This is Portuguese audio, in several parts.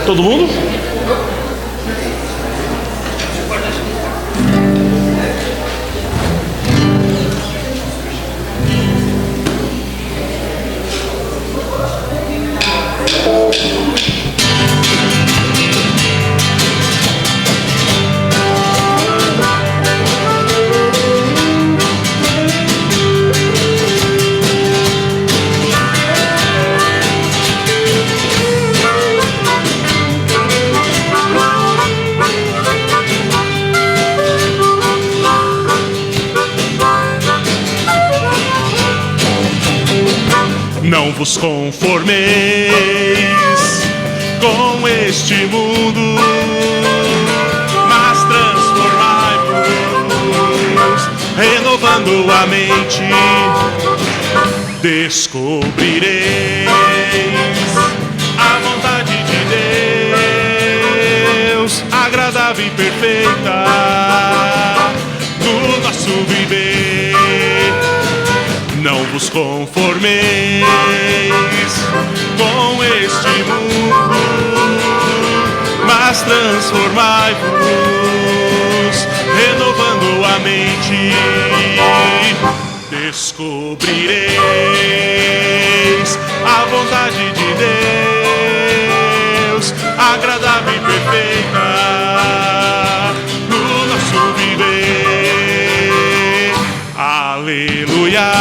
Todo mundo? Não vos conformeis com este mundo, mas transformai-vos, renovando a mente. Descobrireis a vontade de Deus, agradável e perfeita, no nosso viver. Não vos conformeis com este mundo, mas transformai-vos, renovando a mente. Descobrireis a vontade de Deus, agradável e perfeita, no nosso viver. Aleluia.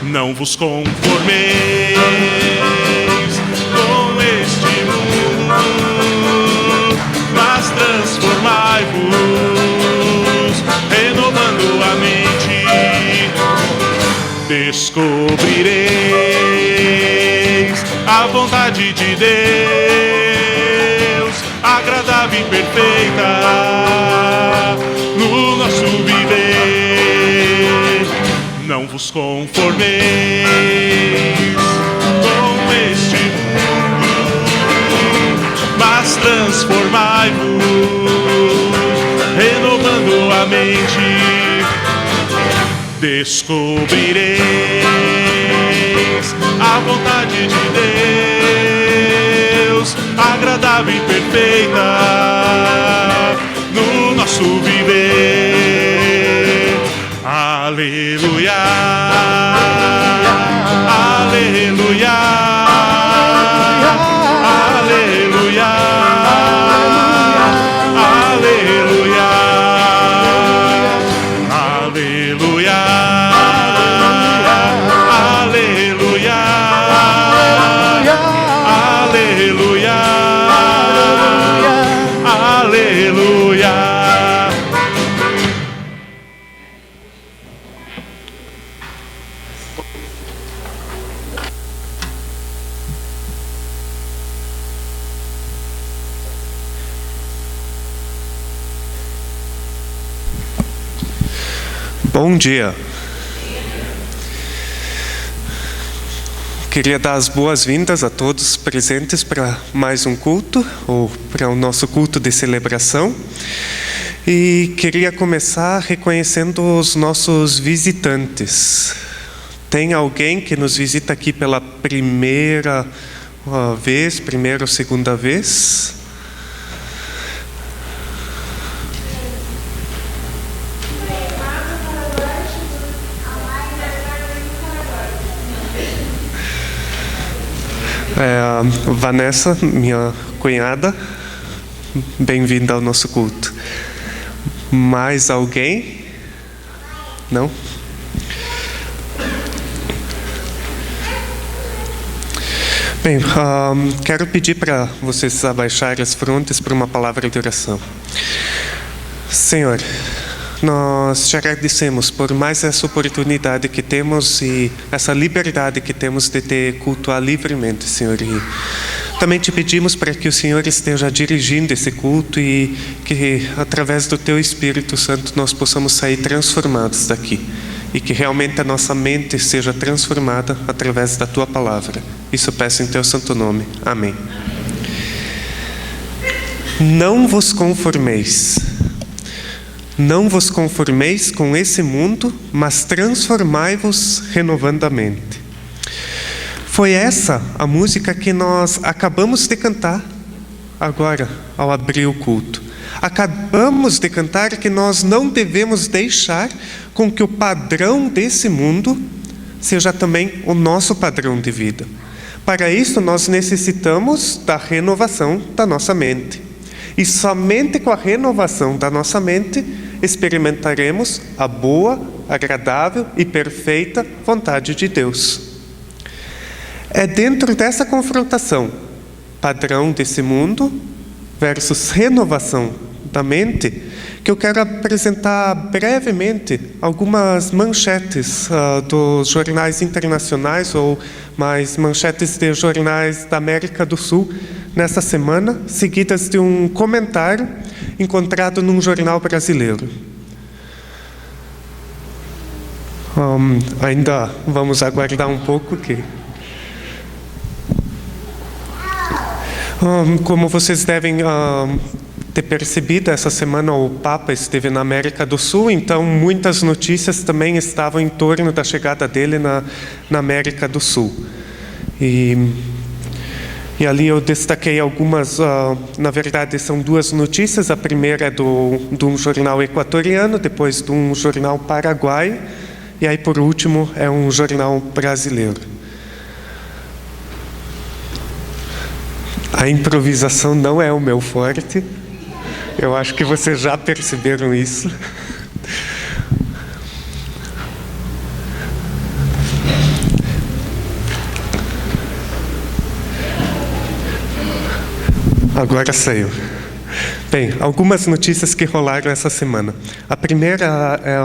Não vos conformeis com este mundo, mas transformai-vos, renovando a mente. Descobrireis a vontade de Deus, agradável e perfeita, no nosso viver. Não vos conformeis com este mundo, mas transformai-vos, renovando a mente. Descobrireis a vontade de Deus, agradável e perfeita, no nosso viver. Aleluia, aleluia, aleluia, aleluia, aleluia, aleluia, aleluia, aleluia. Bom dia. Queria dar as boas-vindas a todos presentes para mais um culto, ou para o nosso culto de celebração. E queria começar reconhecendo os nossos visitantes. Tem alguém que nos visita aqui pela primeira ou segunda vez? Vanessa, minha cunhada, bem-vinda ao nosso culto. Mais alguém? Não? Bem, quero pedir para vocês abaixarem as frontes para uma palavra de oração. Senhor, nós te agradecemos por mais essa oportunidade que temos e essa liberdade que temos de te cultuar livremente, Senhor. E Também te pedimos para que o Senhor esteja dirigindo esse culto e que, através do Teu Espírito Santo, nós possamos sair transformados daqui. E que realmente a nossa mente seja transformada através da Tua Palavra. Isso eu peço em Teu santo nome. Amém. Não vos conformeis. Não vos conformeis com esse mundo, mas transformai-vos renovando a mente. Foi essa a música que nós acabamos de cantar agora, ao abrir o culto. Acabamos de cantar que nós não devemos deixar com que o padrão desse mundo seja também o nosso padrão de vida. Para isso, nós necessitamos da renovação da nossa mente. E somente com a renovação da nossa mente experimentaremos a boa, agradável e perfeita vontade de Deus. É dentro dessa confrontação, padrão desse mundo versus renovação da mente, que eu quero apresentar brevemente algumas manchetes dos jornais internacionais ou mais manchetes de jornais da América do Sul nessa semana, seguidas de um comentário encontrado num jornal brasileiro. Ainda vamos aguardar um pouco que... Como vocês devem ter percebido, essa semana o Papa esteve na América do Sul, então muitas notícias também estavam em torno da chegada dele na América do Sul. E ali eu destaquei algumas, na verdade são duas notícias. A primeira é de um jornal equatoriano, depois de um jornal paraguaio, e aí por último é um jornal brasileiro. A improvisação não é o meu forte. Eu acho que vocês já perceberam isso. Agora saiu. Bem, algumas notícias que rolaram essa semana. A primeira é...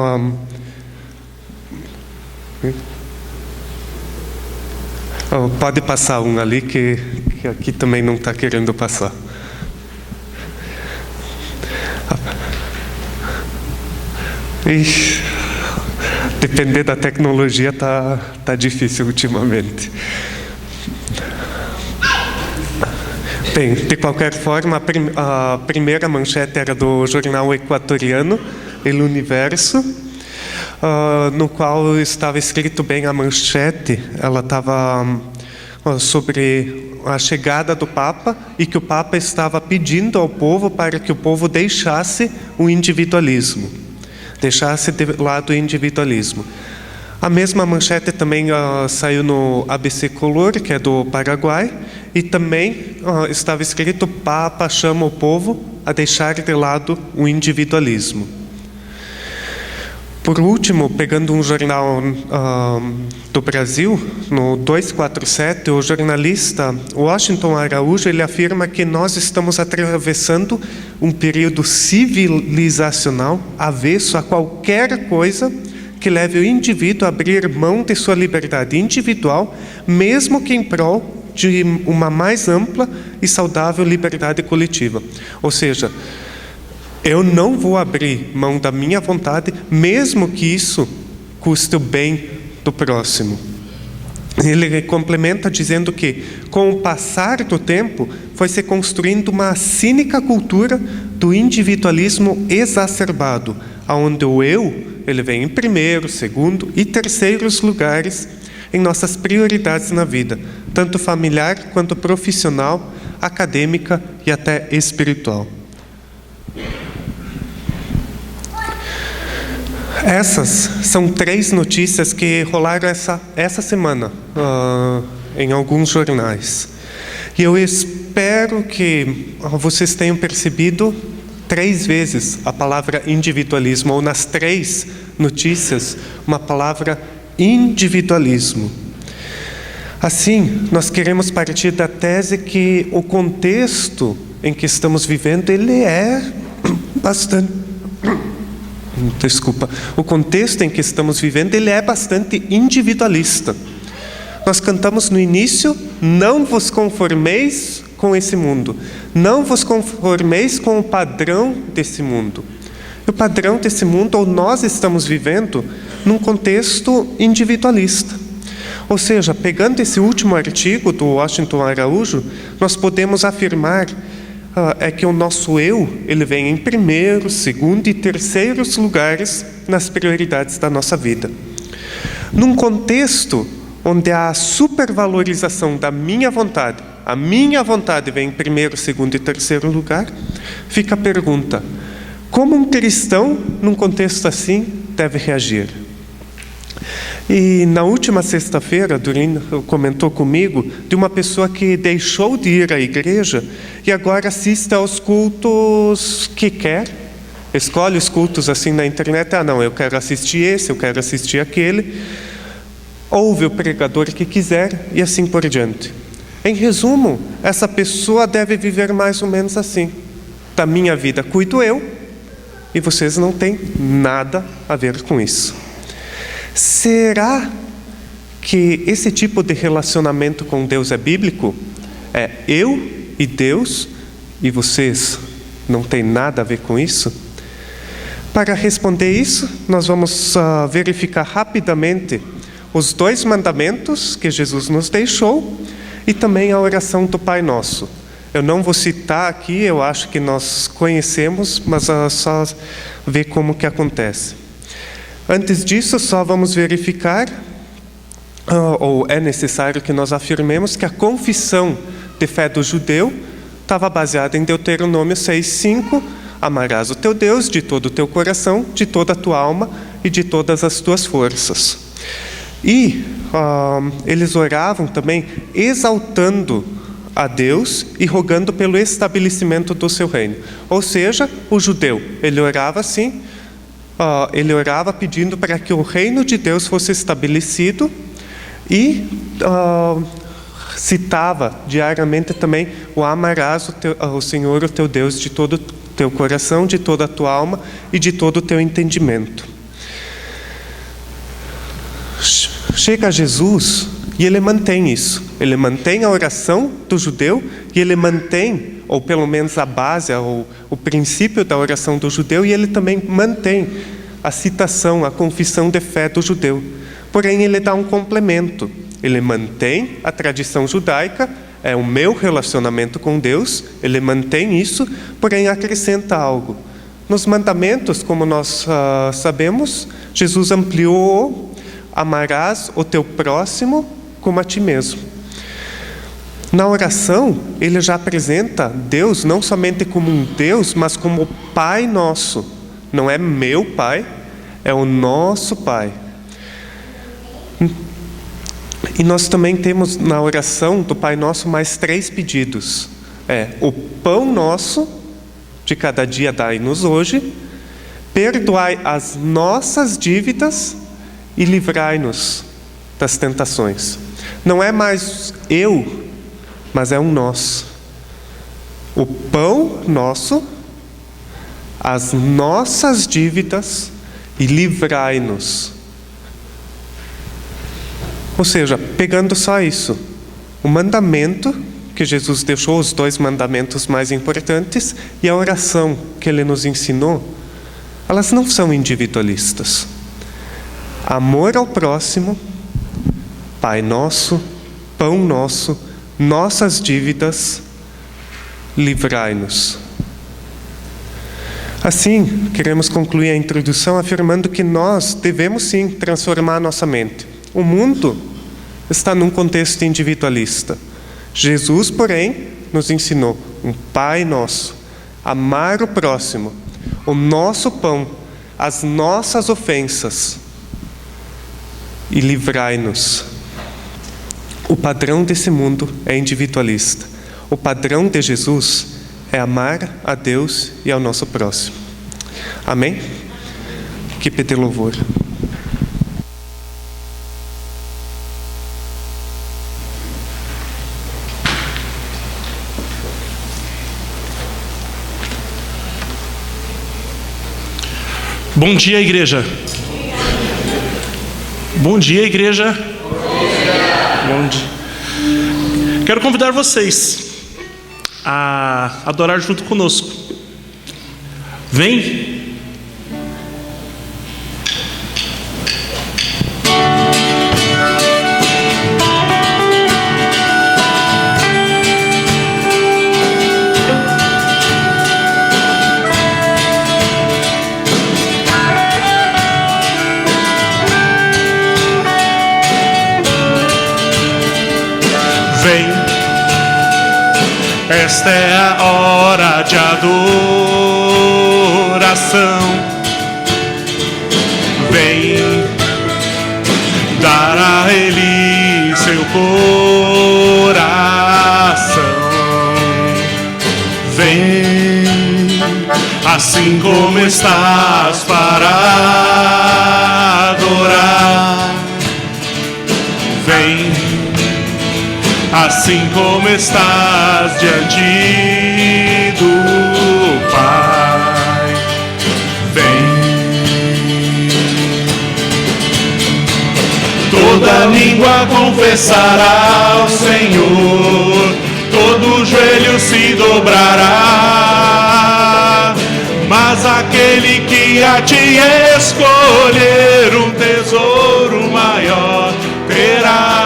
pode passar um ali que aqui também não está querendo passar. Ixi, depender da tecnologia tá difícil ultimamente. Bem, de qualquer forma, a primeira manchete era do jornal equatoriano, El Universo, no qual estava escrito bem a manchete. Ela estava sobre a chegada do Papa e que o Papa estava pedindo ao povo para que o povo deixasse o individualismo, deixasse de lado o individualismo. A mesma manchete também saiu no ABC Color, que é do Paraguai, e também estava escrito: Papa chama o povo a deixar de lado o individualismo. Por último, pegando um jornal do Brasil, no 247, o jornalista Washington Araújo, ele afirma que nós estamos atravessando um período civilizacional avesso a qualquer coisa que leve o indivíduo a abrir mão de sua liberdade individual, mesmo que em prol de uma mais ampla e saudável liberdade coletiva. Ou seja, eu não vou abrir mão da minha vontade, mesmo que isso custe o bem do próximo. Ele complementa dizendo que, com o passar do tempo, foi se construindo uma cínica cultura do individualismo exacerbado, onde o eu, ele vem em primeiro, segundo e terceiros lugares em nossas prioridades na vida, tanto familiar quanto profissional, acadêmica e até espiritual. Essas são 3 notícias que rolaram essa semana em alguns jornais. E eu espero que vocês tenham percebido 3 vezes a palavra individualismo, ou nas 3 notícias, uma palavra individualismo. Assim, nós queremos partir da tese que o contexto em que estamos vivendo, ele é bastante... O contexto em que estamos vivendo, ele é bastante individualista. Nós cantamos no início: não vos conformeis com esse mundo. Não vos conformeis com o padrão desse mundo. O padrão desse mundo, ou nós estamos vivendo num contexto individualista. Ou seja, pegando esse último artigo do Washington Araújo, nós podemos afirmar que o nosso eu, ele vem em primeiro, segundo e terceiros lugares nas prioridades da nossa vida. Num contexto onde há a supervalorização da minha vontade, a minha vontade vem em primeiro, segundo e terceiro lugar, fica a pergunta: como um cristão, num contexto assim, deve reagir? E na última sexta-feira, Dorine comentou comigo de uma pessoa que deixou de ir à igreja e agora assiste aos cultos que quer. Escolhe os cultos assim na internet. Não, eu quero assistir esse, eu quero assistir aquele. Ouve o pregador que quiser e assim por diante. Em resumo, essa pessoa deve viver mais ou menos assim: da minha vida cuido eu, e vocês não têm nada a ver com isso. Será que esse tipo de relacionamento com Deus é bíblico? É eu e Deus, e vocês não têm nada a ver com isso? Para responder isso, nós vamos verificar rapidamente os 2 mandamentos que Jesus nos deixou e também a oração do Pai Nosso. Eu não vou citar aqui, eu acho que nós conhecemos, mas só ver como que acontece. Antes disso, só vamos verificar, ou é necessário que nós afirmemos que a confissão de fé do judeu estava baseada em Deuteronômio 6:5, amarás o teu Deus de todo o teu coração, de toda a tua alma e de todas as tuas forças. E eles oravam também exaltando a Deus e rogando pelo estabelecimento do seu reino. Ou seja, o judeu, ele orava assim, ele orava pedindo para que o reino de Deus fosse estabelecido e citava diariamente também o amarás o Senhor, o teu Deus, de todo o teu coração, de toda a tua alma e de todo o teu entendimento. Chega Jesus e ele mantém isso. Ele mantém a oração do judeu e ele mantém, ou pelo menos a base, ou o princípio da oração do judeu, e ele também mantém a citação, a confissão de fé do judeu. Porém, ele dá um complemento. Ele mantém a tradição judaica, é o meu relacionamento com Deus, ele mantém isso, porém acrescenta algo. Nos mandamentos, como nós sabemos, Jesus ampliou: amarás o teu próximo como a ti mesmo. Na oração, ele já apresenta Deus não somente como um Deus, mas como o Pai nosso. Não é meu Pai, é o nosso Pai. E nós também temos na oração do Pai Nosso mais 3 pedidos. O pão nosso de cada dia dai-nos hoje, perdoai as nossas dívidas e livrai-nos das tentações. Não é mais eu, mas é um nós. O pão nosso, as nossas dívidas e livrai-nos. Ou seja, pegando só isso, o mandamento que Jesus deixou, os 2 mandamentos mais importantes, e a oração que ele nos ensinou, elas não são individualistas. Amor ao próximo, Pai nosso, pão nosso, nossas dívidas, livrai-nos. Assim, queremos concluir a introdução afirmando que nós devemos sim transformar a nossa mente. O mundo está num contexto individualista. Jesus, porém, nos ensinou um Pai nosso, amar o próximo, o nosso pão, as nossas ofensas, e livrai-nos. O padrão desse mundo é individualista. O padrão de Jesus é amar a Deus e ao nosso próximo. Amém? Que pedir louvor. Bom dia, igreja. Bom dia, igreja. Bom dia. Quero convidar vocês a adorar junto conosco. Vem. Esta é a hora de adoração. Vem dar a Ele seu coração. Vem, assim como estás, para adorar. Vem, assim como estás diante do Pai. Vem. Toda língua confessará ao Senhor, todo joelho se dobrará, mas aquele que a ti escolher um tesouro maior terá.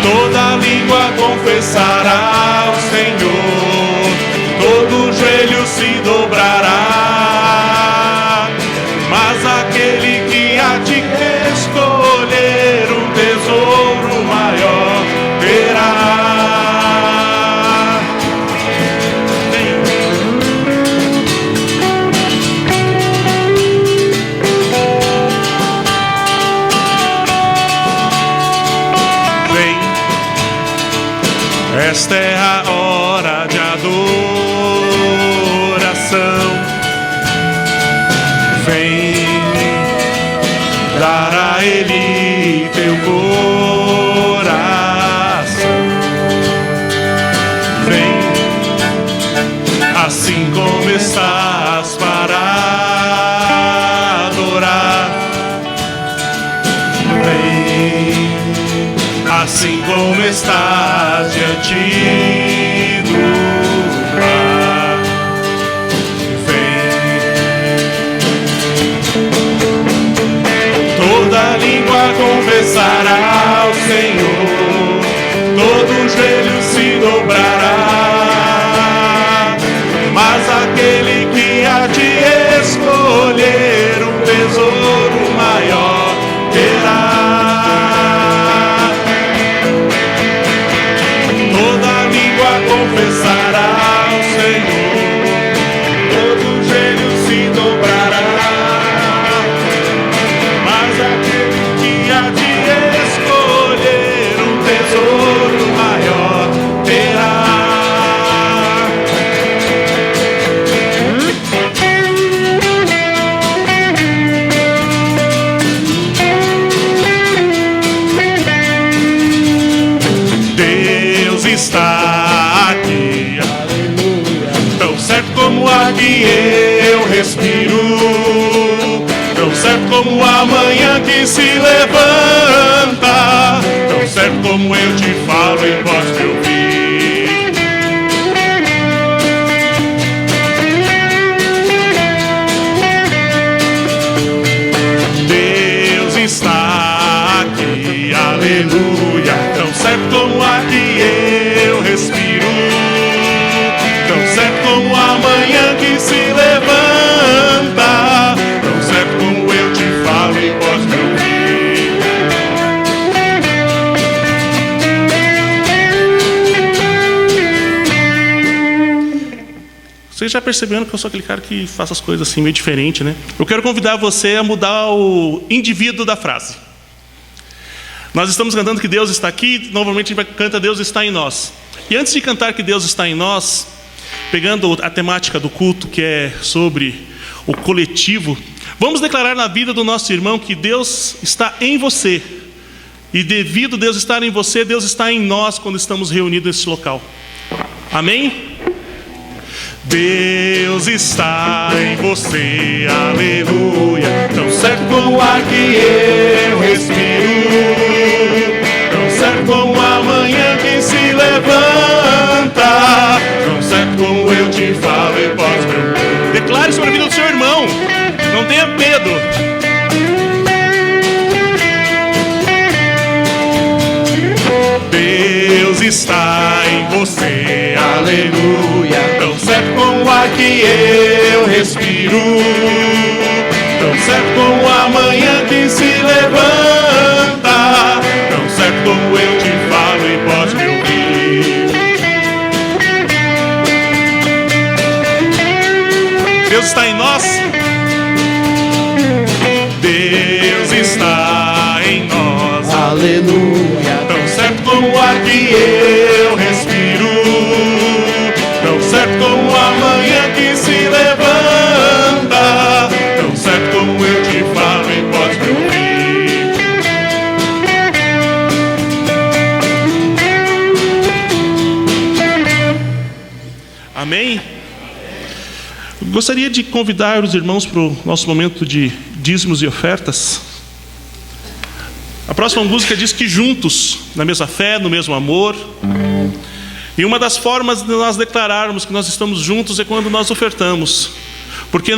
Toda língua confessará ao Senhor, todo joelho se dobrará, mas aquele que a ti escolher um tesouro maior terá. Esta é a hora de adoração. Vem dar a Ele teu coração. Vem, assim como estás, para adorar. Vem, assim como estás diante do Pai. Vem. Toda língua confessará ao Senhor, todo joelho se dobrará, mas aquele que a ti escolher um tesouro maior terá. Confessará ao Senhor, todo joelho se dobrará, mas aquele que a ti escolher um tesouro maior terá. Deus está aqui, tão certo como ar que eu respiro, tão certo como a manhã que se levanta, tão certo como eu te falo e posso te ouvir. Deus está aqui, aleluia, tão certo como ar que eu respiro, tão certo como a manhã que se levanta, tão certo como eu te falo e posso te ouvir. Vocês já perceberam que eu sou aquele cara que faz as coisas assim meio diferente, né? Eu quero convidar você a mudar o indivíduo da frase. Nós estamos cantando que Deus está aqui, novamente a gente canta Deus está em nós. E antes de cantar que Deus está em nós, pegando a temática do culto, que é sobre o coletivo, vamos declarar na vida do nosso irmão que Deus está em você. E devido a Deus estar em você, Deus está em nós quando estamos reunidos nesse local. Amém? Deus está em você, aleluia, tão certo como o ar que eu respiro, tão certo certo como a manhã que se levanta, tão certo como eu te falo e posso me ouvir. Declare sobre a vida do seu irmão. Não tenha medo. Deus está em você, aleluia. Tão certo como o ar que eu respiro, tão certo como a manhã que se levanta, tão certo como eu te falo e posso me ouvir. Deus está em nós. Deus está em nós, Aleluia. tão certo como o ar que eu respiro, tão certo como a manhã que se levanta, tão certo como eu te falo e posso me ouvir. Amém? Gostaria de convidar os irmãos para o nosso momento de dízimos e ofertas. A próxima música diz que juntos, na mesma fé, no mesmo amor. E uma das formas de nós declararmos que nós estamos juntos é quando nós ofertamos. Porque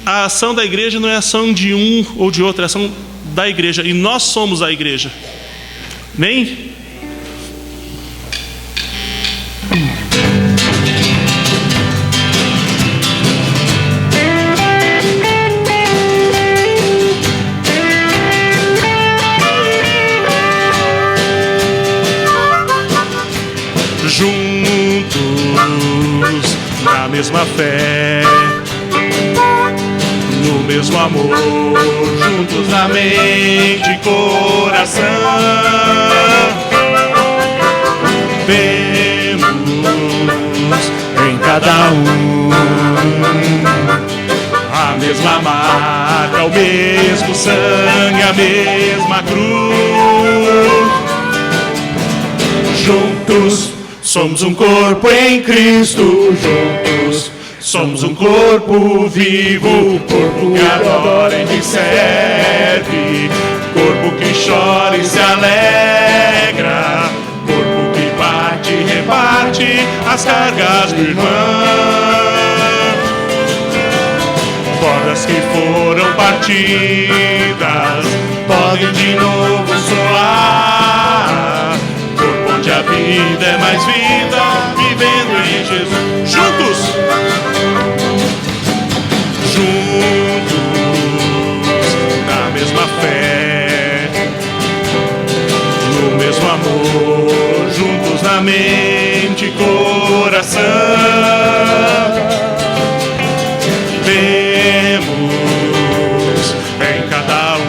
a ação da igreja não é ação de um ou de outro, é ação da igreja. E nós somos a igreja. Amém? Juntos na mesma fé, no mesmo amor, juntos na mente e coração, temos em cada um a mesma marca, o mesmo sangue, a mesma cruz. Juntos somos um corpo em Cristo, juntos somos um corpo vivo, corpo que adora e te serve, corpo que chora e se alegra, corpo que parte e reparte as cargas do irmão. Cordas que foram partidas podem de novo soar, onde a vida é mais vida, vivendo em Jesus. Juntos, juntos, na mesma fé, no mesmo amor, juntos na mente e coração, temos em cada um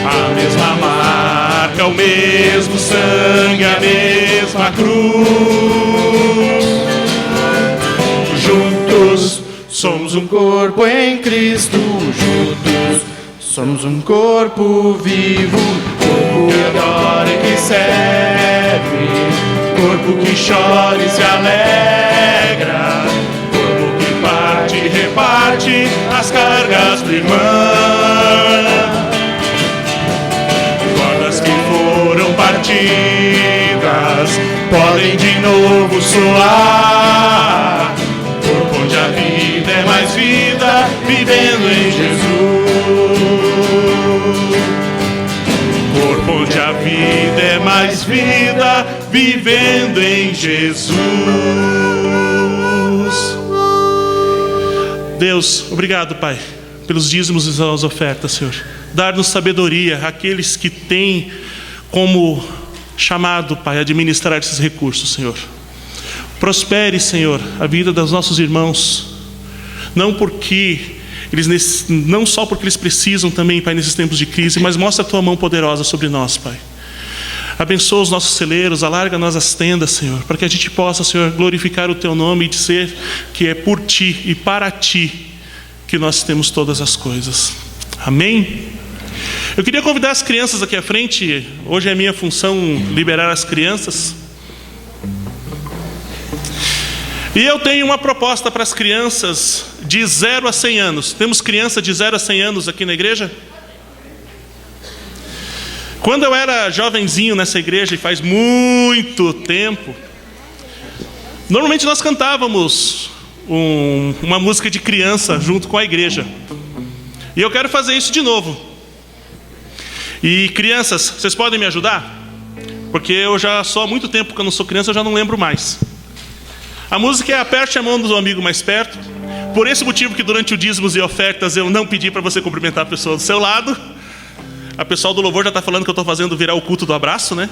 a mesma marca, o mesmo sangue, a mesma cruz. Juntos somos um corpo em Cristo, juntos somos um corpo vivo, corpo que adora e que serve, corpo que chora e se alegra, corpo que parte e reparte as cargas do irmão. Partidas podem de novo soar, corpo onde a vida é mais vida, vivendo em Jesus. Corpo onde a vida é mais vida, vivendo em Jesus. Deus, obrigado, Pai, pelos dízimos e as ofertas, Senhor. Dar-nos sabedoria àqueles que têm como chamado, Pai, administrar esses recursos, Senhor. Prospere, Senhor, a vida dos nossos irmãos, não só porque eles precisam também, Pai, nesses tempos de crise, mas mostra a Tua mão poderosa sobre nós, Pai. Abençoa os nossos celeiros, alarga nós as tendas, Senhor, para que a gente possa, Senhor, glorificar o Teu nome e dizer que é por Ti e para Ti que nós temos todas as coisas. Amém? Eu queria convidar as crianças aqui à frente. Hoje é a minha função liberar as crianças. E eu tenho uma proposta para as crianças de 0 a 100 anos. Temos criança de 0 a 100 anos aqui na igreja? Quando eu era jovenzinho nessa igreja, e faz muito tempo, normalmente nós cantávamos uma música de criança junto com a igreja. E eu quero fazer isso de novo. E crianças, vocês podem me ajudar? Porque eu já sou há muito tempo que eu não sou criança, eu já não lembro mais. A música é Aperte a Mão do Amigo Mais Perto. Por esse motivo que durante o dízimos e ofertas eu não pedi para você cumprimentar a pessoa do seu lado. A pessoa do louvor já está falando que eu estou fazendo virar o culto do abraço, né?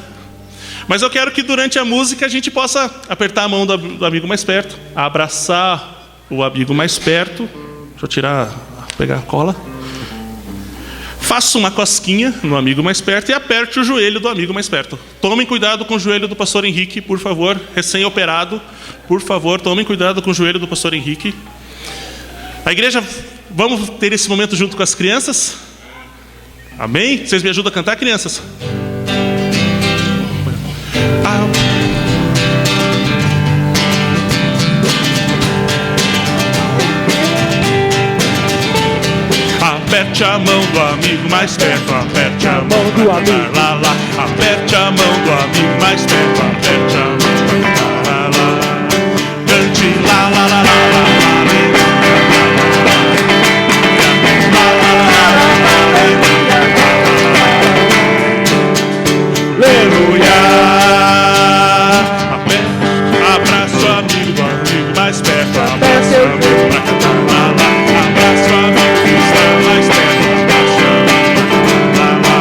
Mas eu quero que durante a música a gente possa apertar a mão do amigo mais perto, abraçar o amigo mais perto. Deixa eu pegar a cola. Faça uma cosquinha no amigo mais perto e aperte o joelho do amigo mais perto. Tomem cuidado com o joelho do pastor Henrique, por favor. Recém-operado, por favor, tomem cuidado com o joelho do pastor Henrique. A igreja, vamos ter esse momento junto com as crianças? Amém? Vocês me ajudam a cantar, crianças? Aperte a mão do amigo mais perto, aperte a mão do amigo, lá, lá. Aperte a mão do amigo mais perto, aperte a mão, lá, lá. Cante lá, lá, lá, lá, lá. Aleluia. Abraça o amigo do amigo mais perto, abraça o amigo pra cantar lá, lá. Abraça o amigo que está mais perto, abraça o amigo pra cantar lá, lá.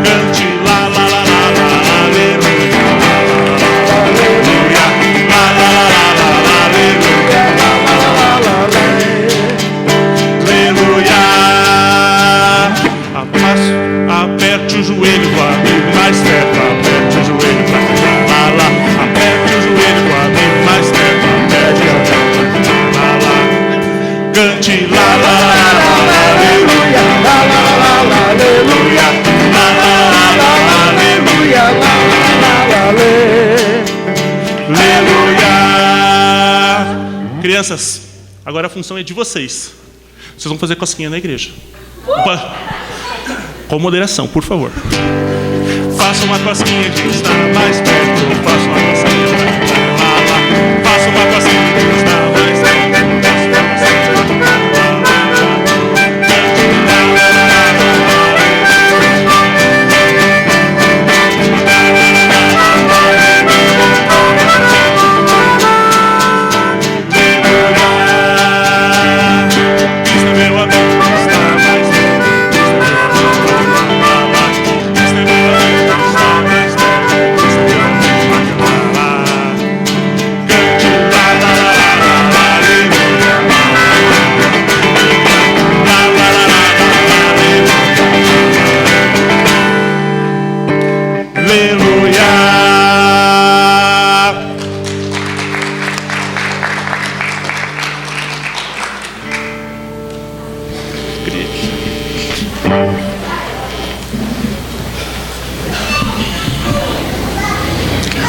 Cante lá, lá, lá, lá, lá, aleluia. Aleluia. Lá, lá, lá, lá, lá, aleluia. Aleluia. Aperte o joelho do amigo mais perto, aperte o joelho pra cantar lá, lá. Aperte o joelho do amigo mais perto, aperte o joelho pra cantar lá, lá. Cante lá, lá, lá, lá, aleluia, lá, lá, lá, lá, aleluia, lá, lá, lá, lá, aleluia, lá, lá, lá, aleluia. Crianças, agora a função é de vocês. Vocês vão fazer cosquinha na igreja. Com moderação, por favor. Faça uma cosquinha de quem está mais perto. Faça uma cosquinha de quem está lá, lá. Faça uma cosquinha de quem está mais perto. Faça uma cosquinha de quem está lá, lá. Cante lá, lá, lá, lá, Cristo, meu amigo, está mais perto.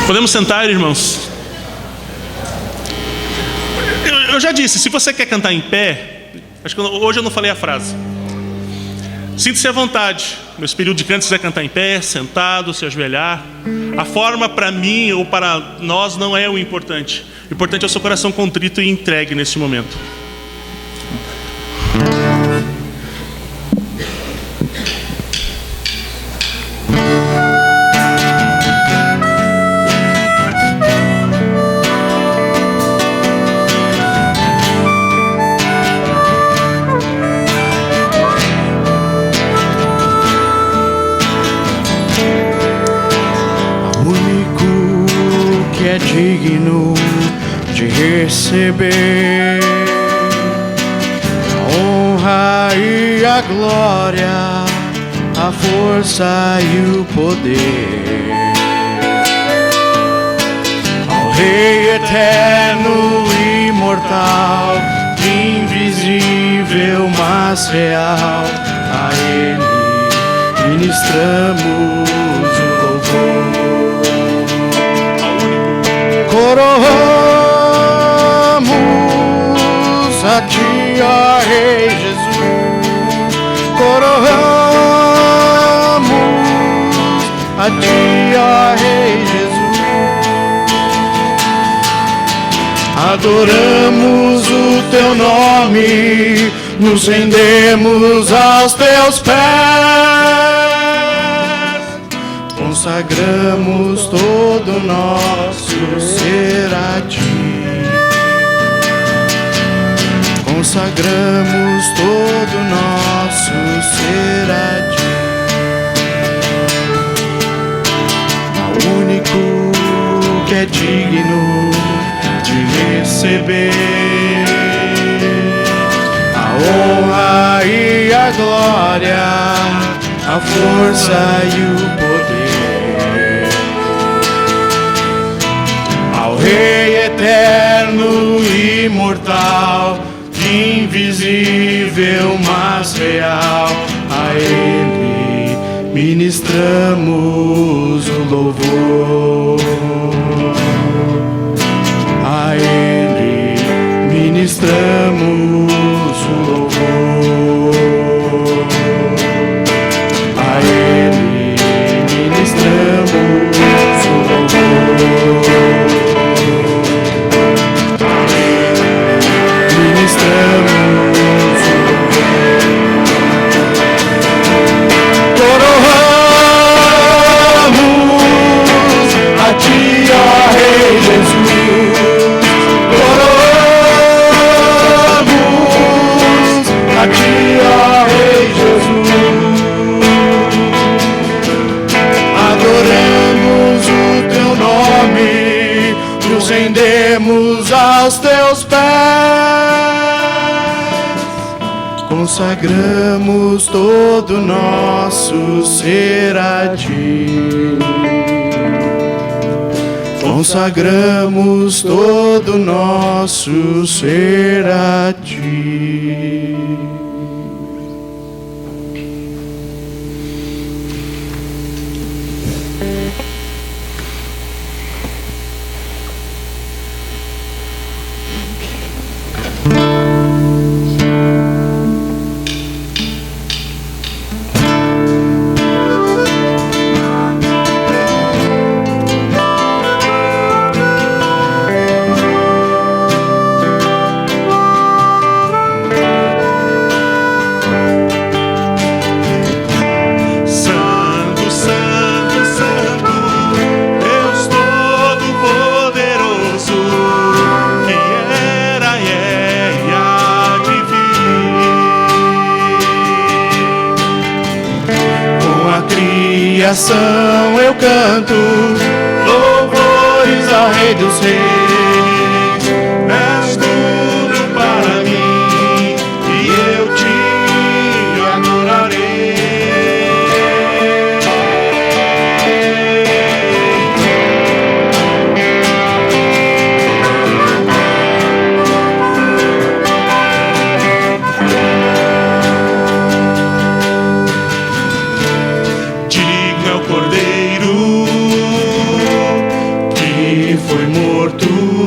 Podemos sentar, irmãos? Eu já disse, se você quer cantar em pé, acho que hoje eu não falei a frase. Sinta-se à vontade. Nesse período de canto, se quiser cantar em pé, sentado, se ajoelhar. A forma para mim ou para nós não é o importante. O importante é o seu coração contrito e entregue neste momento. Digno de receber a honra e a glória, a força e o poder ao Rei eterno e imortal, invisível mas real. A Ele ministramos o louvor. Coroamos a Ti, ó Rei Jesus. Coroamos a ti, ó Rei Jesus. Adoramos o teu nome, nos rendemos aos teus pés, consagramos todo o nosso ser a ti, consagramos todo o nosso ser a ti, ao único que é digno de receber a honra e a glória, a força e o poder, ao Rei eterno e imortal, invisível mas real, a Ele ministramos o louvor, a Ele ministramos o louvor, a Ele ministramos o louvor, a Ele ministramos o louvor. Coroamos a ti, ó Rei Jesus. A ti, ó Rei Jesus, adoramos o teu nome, nos rendemos aos teus pés, consagramos todo o nosso ser a ti, consagramos todo o nosso ser a ti. Eu canto louvores ao Rei dos Reis, és tudo para mim e eu te adorarei. Digno é o Cordeiro que foi morto,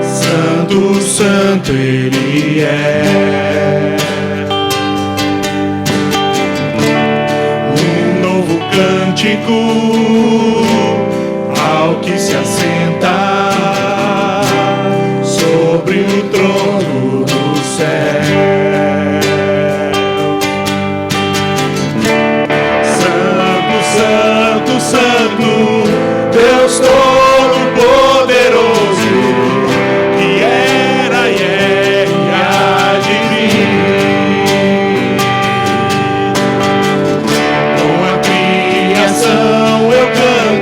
santo, santo ele é. Um novo cântico ao que se assenta sobre o trono do céu. Santo, Santo, Deus Todo-Poderoso, que era e é e há de vir. Com a criação eu canto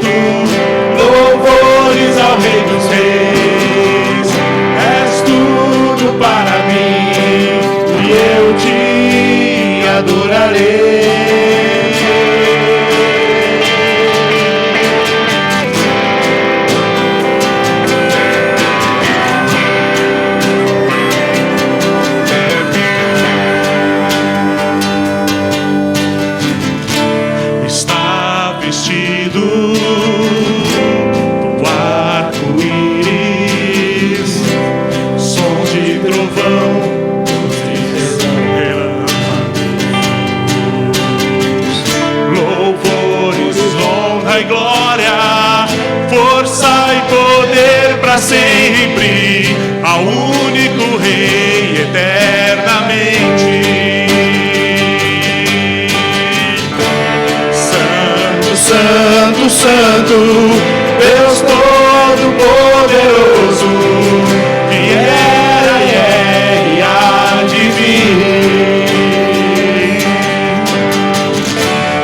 glória, força e poder para sempre, ao único Rei eternamente. Santo, Santo, Santo, Deus Todo-Poderoso, que era e é e há de vir.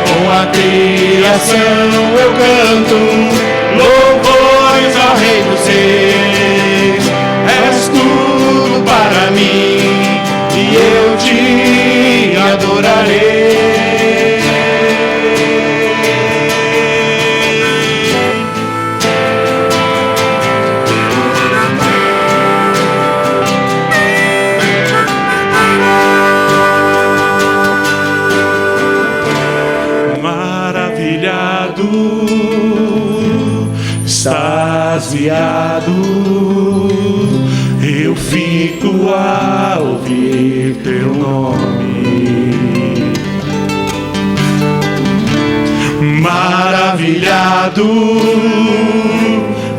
Com a criação eu canto louvores ao Rei dos Reis. És tudo para mim e eu te adorarei. Extasiado, eu fico a ouvir teu nome. Maravilhado,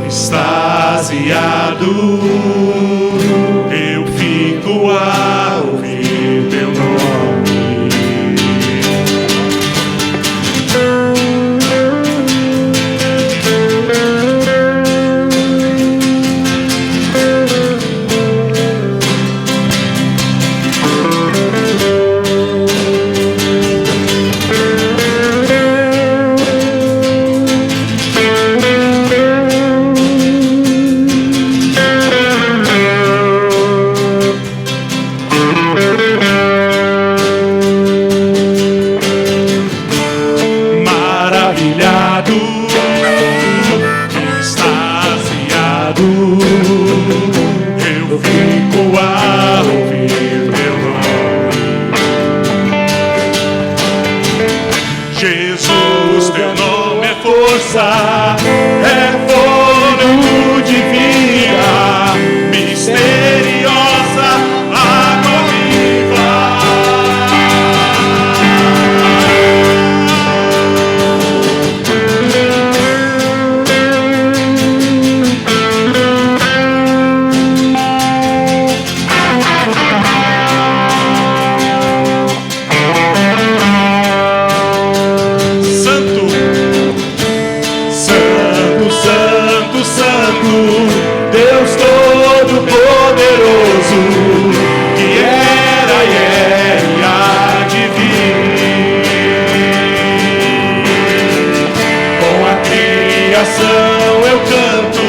extasiado, eu fico a ouvir teu nome. É fogo de vida, misteriosa água viva. Deus Todo-Poderoso, que era e é e há de vir. Com a criação eu canto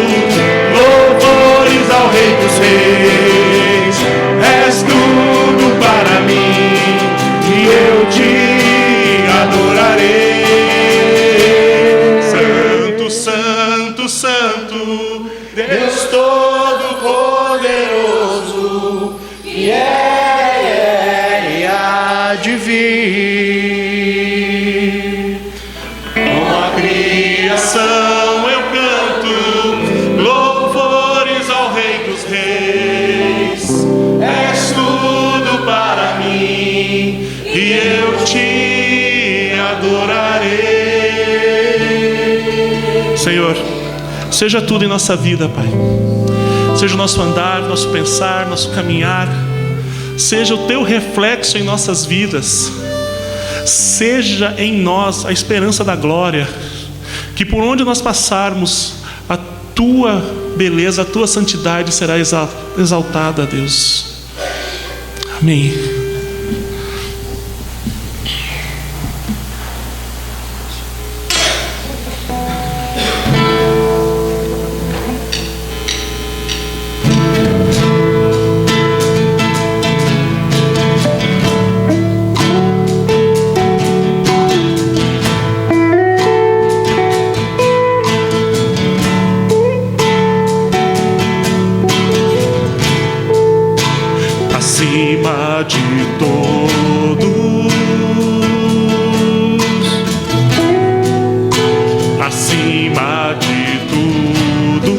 louvores ao Rei dos Reis. És tudo para mim e eu te adorarei. Santo, Santo, Santo, Deus Todo-Poderoso, que é e há de vir. Com a criação eu canto louvores ao Rei dos Reis. És tudo para mim e eu te adorarei. Senhor, seja tudo em nossa vida, Pai. Seja o nosso andar, nosso pensar, nosso caminhar. Seja o teu reflexo em nossas vidas. Seja em nós a esperança da glória. Que por onde nós passarmos, a tua beleza, a tua santidade será exaltada, Deus. Amém. Acima de todos, acima de tudo,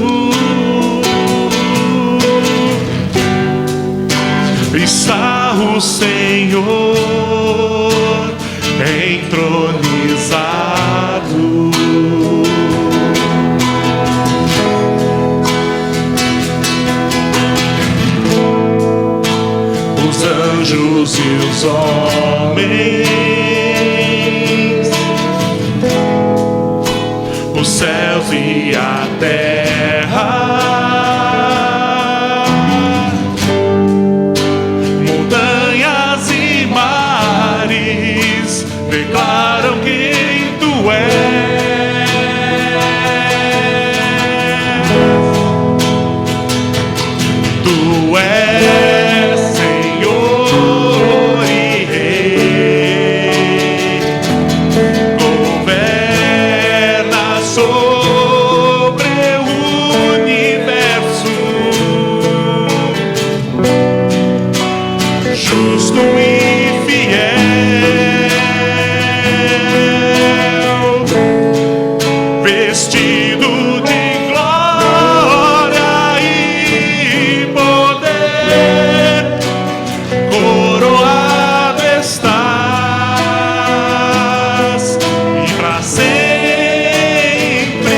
está o Senhor entronizado. e os homens, os céus e a terra, montanhas e mares declaram quem tu és. Tu és Senhor e Rei, governa sobre o universo, justo e fiel, vestido de glória e poder, coroado estás e para sempre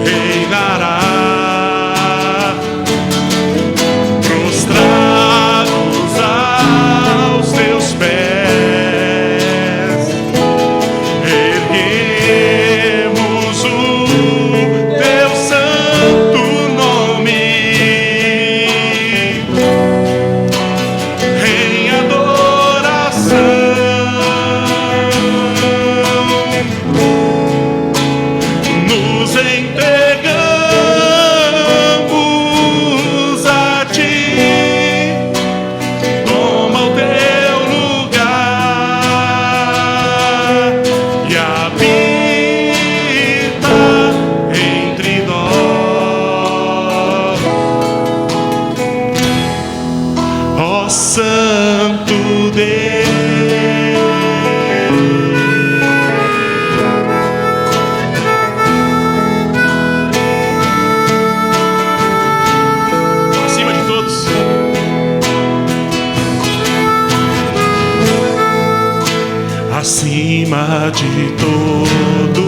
reinará. Prostrados aos teus pés, erguemos o teu santo nome em adoração. Nos entregamos a ti, toma o teu lugar e habita entre nós, ó Santo Deus. Acima de todos, acima de todos,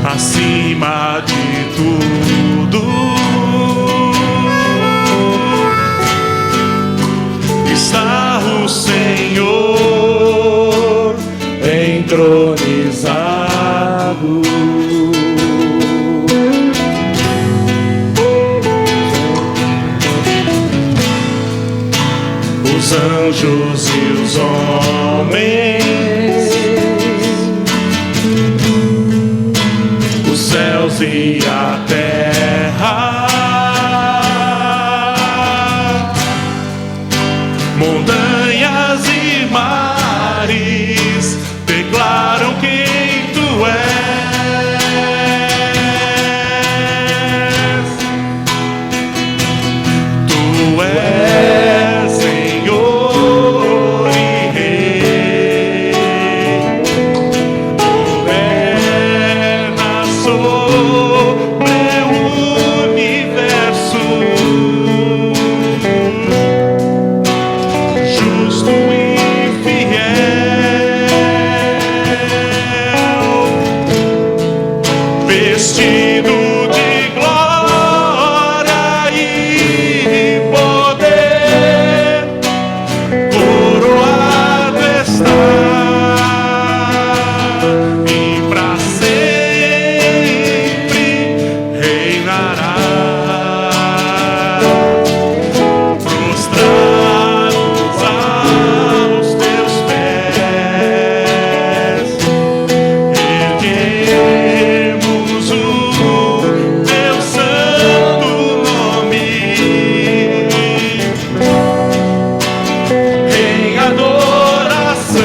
acima de tudo, está o Senhor entronizado. os anjos e os homens, os céus e a terra, montanhas e mares declaram quem tu és. Tu és Senhor e Rei, governa sobre o universo, justo e fiel, vestido de glória e poder, coroado está e para sempre reinará. Prostrados aos teus pés, erguemos o teu santo nome em adoração.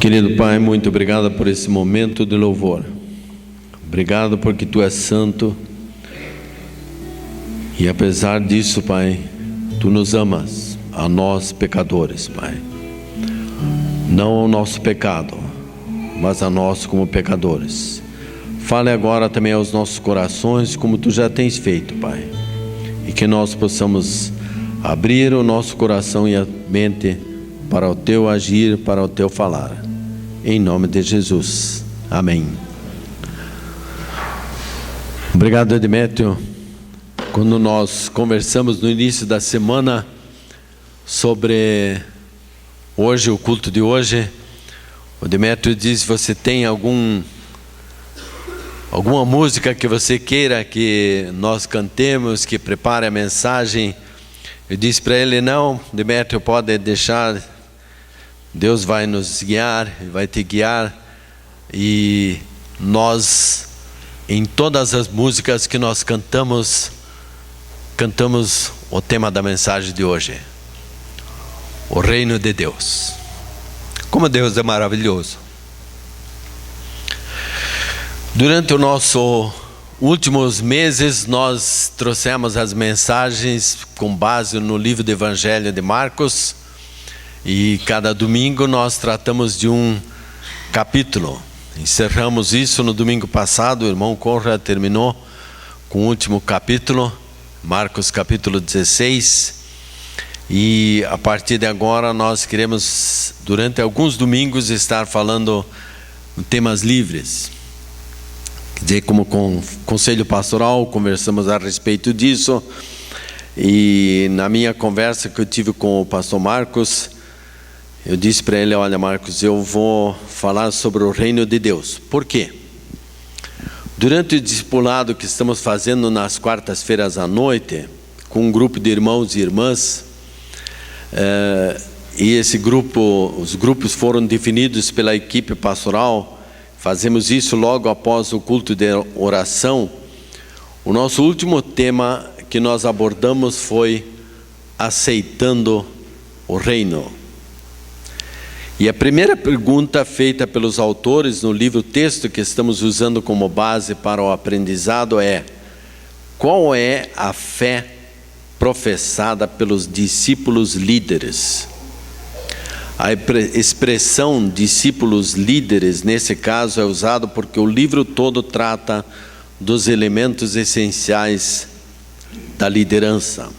Querido Pai, muito obrigado por esse momento de louvor. Obrigado porque Tu és santo. E apesar disso, Pai, Tu nos amas, a nós pecadores, Pai. Não ao nosso pecado, mas a nós como pecadores. Fale agora também aos nossos corações, como Tu já tens feito, Pai. E que nós possamos abrir o nosso coração e a mente para o Teu agir, para o Teu falar. Em nome de Jesus. Amém. Obrigado, Demétrio. Quando nós conversamos no início da semana sobre hoje, o culto de hoje, o Demétrio disse: você tem alguma música que você queira que nós cantemos, que prepare a mensagem? Eu disse para ele: não, Demétrio, pode deixar, Deus vai nos guiar, vai te guiar. E nós, em todas as músicas que nós cantamos o tema da mensagem de hoje: o reino de Deus. Como Deus é maravilhoso. Durante os nossos últimos meses, nós trouxemos as mensagens com base no livro do Evangelho de Marcos. E cada domingo nós tratamos de um capítulo. Encerramos isso no domingo passado. O irmão Conrad terminou com o último capítulo, Marcos capítulo 16. E a partir de agora nós queremos, durante alguns domingos, estar falando temas livres. Quer dizer, como com conselho pastoral, conversamos a respeito disso. E na minha conversa que eu tive com o pastor Marcos, eu disse para ele: olha, Marcos, eu vou falar sobre o reino de Deus. Por quê? Durante o discipulado que estamos fazendo nas quartas-feiras à noite, com um grupo de irmãos e irmãs, e esse grupo, os grupos foram definidos pela equipe pastoral. Fazemos isso logo após o culto de oração. O nosso último tema que nós abordamos foi aceitando o reino. E a primeira pergunta feita pelos autores no livro texto que estamos usando como base para o aprendizado é: qual é a fé professada pelos discípulos líderes? A expressão discípulos líderes, nesse caso, é usado porque o livro todo trata dos elementos essenciais da liderança.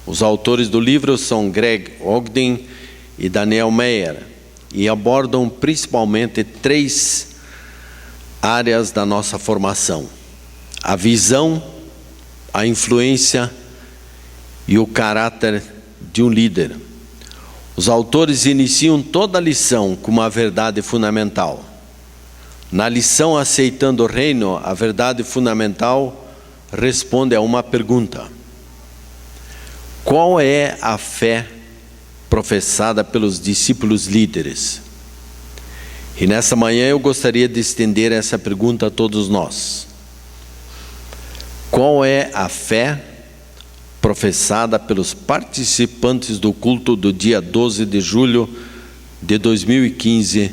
Os autores do livro são Greg Ogden e Daniel Meyer, e abordam principalmente 3 áreas da nossa formação: a visão, a influência e o caráter de um líder. Os autores iniciam toda a lição com uma verdade fundamental. Na lição Aceitando o Reino, a verdade fundamental responde a uma pergunta: qual é a fé professada pelos discípulos líderes? E nessa manhã eu gostaria de estender essa pergunta a todos nós. Qual é a fé professada pelos participantes do culto do dia 12 de julho de 2015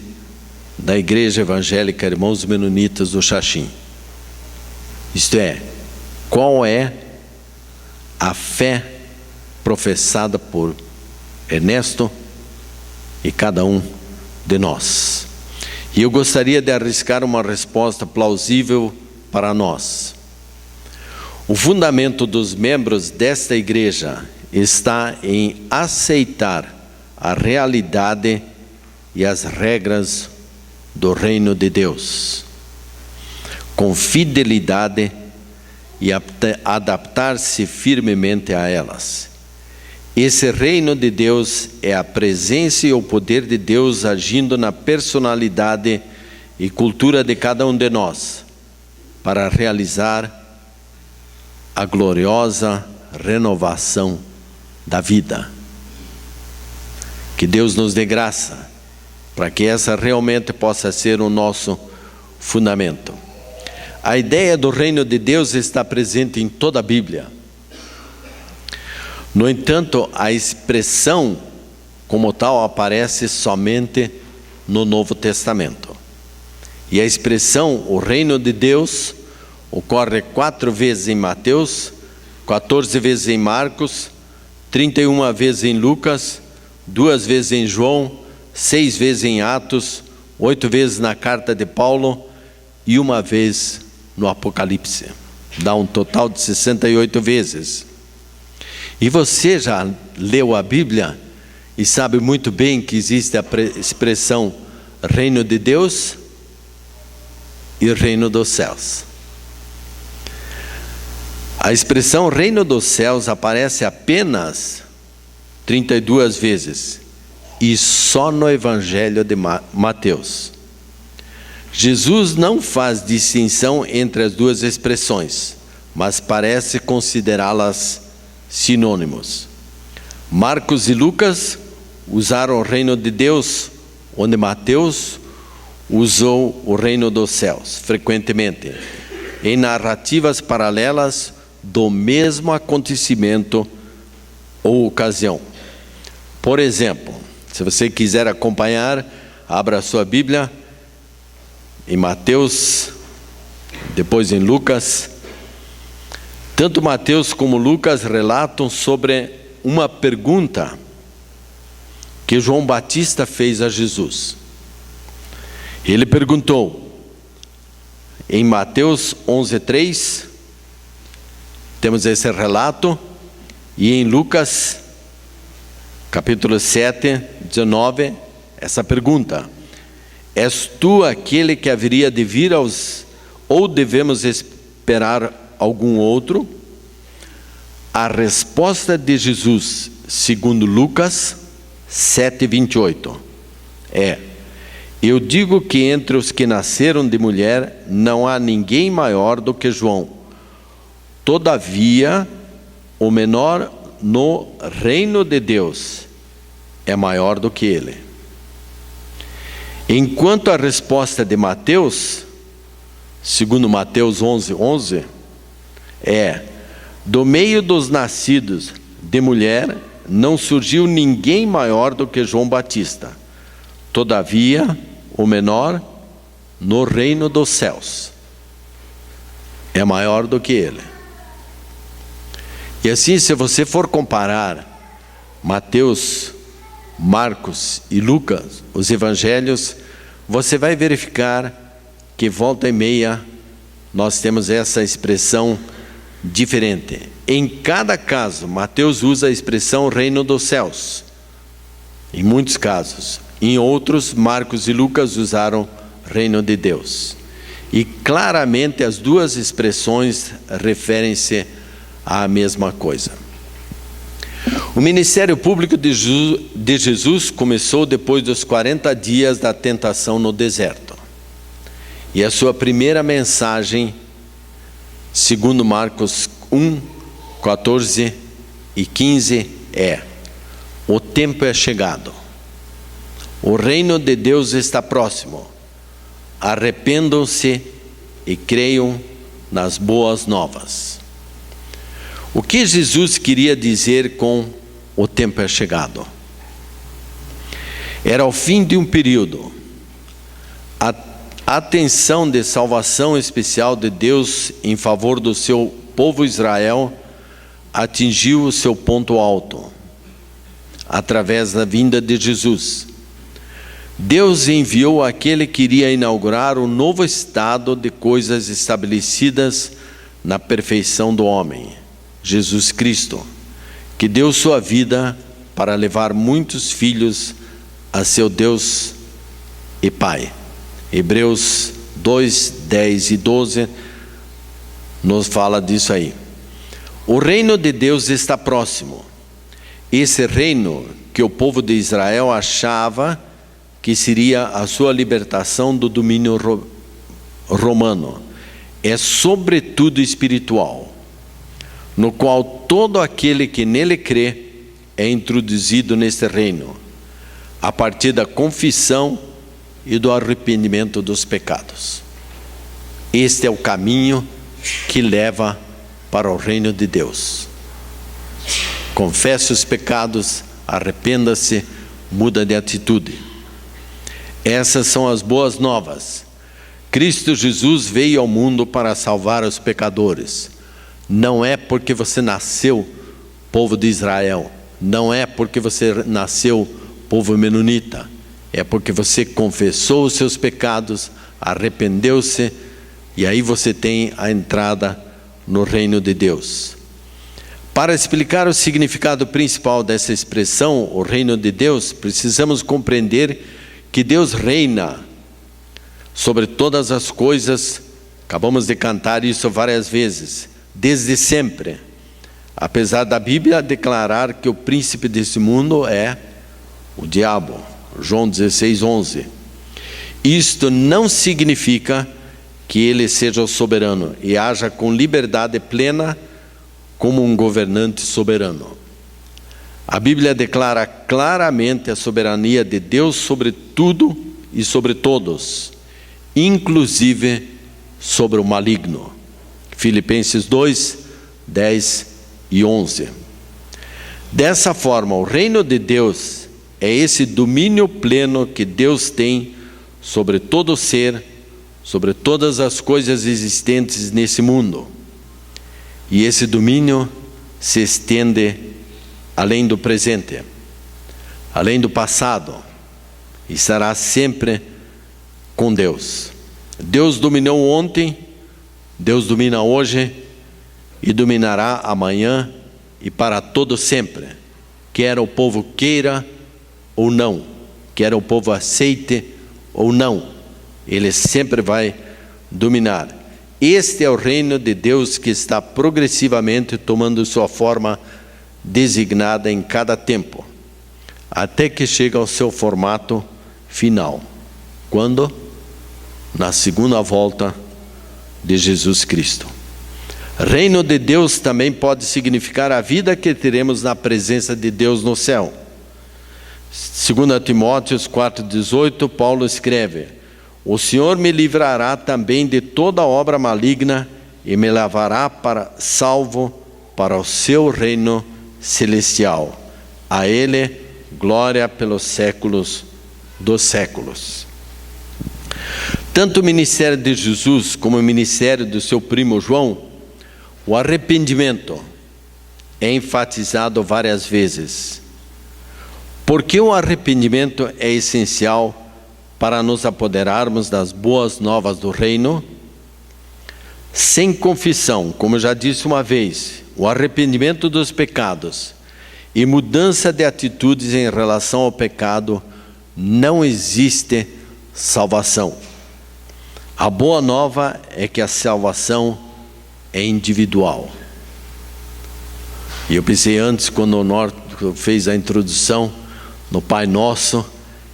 da Igreja Evangélica Irmãos Menonitas do Xaxim? Isto é, qual é a fé professada por Ernesto e cada um de nós? E eu gostaria de arriscar uma resposta plausível para nós. O fundamento dos membros desta igreja está em aceitar a realidade e as regras do reino de Deus, com fidelidade, e adaptar-se firmemente a elas. Esse reino de Deus é a presença e o poder de Deus agindo na personalidade e cultura de cada um de nós, para realizar a gloriosa renovação da vida. Que Deus nos dê graça, para que essa realmente possa ser o nosso fundamento. A ideia do reino de Deus está presente em toda a Bíblia. No entanto, a expressão como tal aparece somente no Novo Testamento. E a expressão o reino de Deus ocorre 4 vezes em Mateus, 14 vezes em Marcos, 31 vezes em Lucas, 2 vezes em João, 6 vezes em Atos, 8 vezes na carta de Paulo e 1 vez no Apocalipse. Dá um total de 68 vezes. E você já leu a Bíblia e sabe muito bem que existe a expressão reino de Deus e reino dos céus. A expressão reino dos céus aparece apenas 32 vezes e só no Evangelho de Mateus. Jesus não faz distinção entre as duas expressões, mas parece considerá-las sinônimos. Marcos e Lucas usaram o reino de Deus, onde Mateus usou o reino dos céus, frequentemente, em narrativas paralelas do mesmo acontecimento ou ocasião. Por exemplo, se você quiser acompanhar, abra a sua Bíblia em Mateus, depois em Lucas. Tanto Mateus como Lucas relatam sobre uma pergunta que João Batista fez a Jesus. Ele perguntou, em Mateus 11:3, temos esse relato, e em Lucas, capítulo 7, 19, essa pergunta: és tu aquele que haveria de vir ou devemos esperar algum outro? A resposta de Jesus, segundo Lucas 7:28, é: eu digo que entre os que nasceram de mulher não há ninguém maior do que João. Todavia, o menor no reino de Deus é maior do que ele. Enquanto a resposta de Mateus, segundo Mateus 11:11, é: do meio dos nascidos de mulher não surgiu ninguém maior do que João Batista. Todavia, o menor no reino dos céus é maior do que ele. E assim, se você for comparar Mateus, Marcos e Lucas, os evangelhos, você vai verificar que volta e meia nós temos essa expressão diferente. Em cada caso, Mateus usa a expressão reino dos céus, em muitos casos. Em outros, Marcos e Lucas usaram reino de Deus. E claramente as duas expressões referem-se à mesma coisa. O ministério público de Jesus começou depois dos 40 dias da tentação no deserto. E a sua primeira mensagem, segundo Marcos 1, 14 e 15, é: o tempo é chegado. O reino de Deus está próximo. Arrependam-se e creiam nas boas novas. O que Jesus queria dizer com o tempo é chegado? Era o fim de um período. A atenção de salvação especial de Deus em favor do seu povo Israel atingiu o seu ponto alto através da vinda de Jesus. Deus enviou aquele que iria inaugurar um novo estado de coisas estabelecidas na perfeição do homem, Jesus Cristo, que deu sua vida para levar muitos filhos a seu Deus e Pai. Hebreus 2, 10 e 12 nos fala disso aí. O reino de Deus está próximo. Esse reino que o povo de Israel achava que seria a sua libertação do domínio romano, é sobretudo espiritual, no qual todo aquele que nele crê é introduzido neste reino, a partir da confissão e do arrependimento dos pecados. Este é o caminho que leva para o reino de Deus. Confesse os pecados, arrependa-se, muda de atitude. Essas são as boas novas. Cristo Jesus veio ao mundo para salvar os pecadores. Não é porque você nasceu povo de Israel. Não é porque você nasceu povo menonita. É porque você confessou os seus pecados, arrependeu-se, e aí você tem a entrada no reino de Deus. Para explicar o significado principal dessa expressão, o reino de Deus, precisamos compreender que Deus reina sobre todas as coisas. Acabamos de cantar isso várias vezes, desde sempre. Apesar da Bíblia declarar que o príncipe desse mundo é o diabo, João 16:11. Isto não significa que ele seja o soberano e haja com liberdade plena como um governante soberano. A Bíblia declara claramente a soberania de Deus sobre tudo e sobre todos, inclusive sobre o maligno. Filipenses 2, 10 e 11. Dessa forma, o reino de Deus é esse domínio pleno que Deus tem sobre todo ser, sobre todas as coisas existentes nesse mundo. E esse domínio se estende além do presente, além do passado, e estará sempre com Deus. Deus dominou ontem, Deus domina hoje e dominará amanhã e para todo sempre, quer o povo queira ou não, quer o povo aceite ou não, ele sempre vai dominar. Este é o reino de Deus que está progressivamente tomando sua forma designada em cada tempo, até que chega ao seu formato final. Quando? Na segunda volta de Jesus Cristo. Reino de Deus também pode significar a vida que teremos na presença de Deus no céu. 2 Timóteo 4,18, Paulo escreve: o Senhor me livrará também de toda obra maligna e me levará salvo para o seu reino celestial. A Ele glória pelos séculos dos séculos. Tanto o ministério de Jesus como o ministério do seu primo João, o arrependimento é enfatizado várias vezes. Porque o arrependimento é essencial para nos apoderarmos das boas novas do reino? Sem confissão, como já disse uma vez, o arrependimento dos pecados e mudança de atitudes em relação ao pecado, não existe salvação. A boa nova é que a salvação é individual. E eu pensei antes, quando o Norte fez a introdução no Pai Nosso,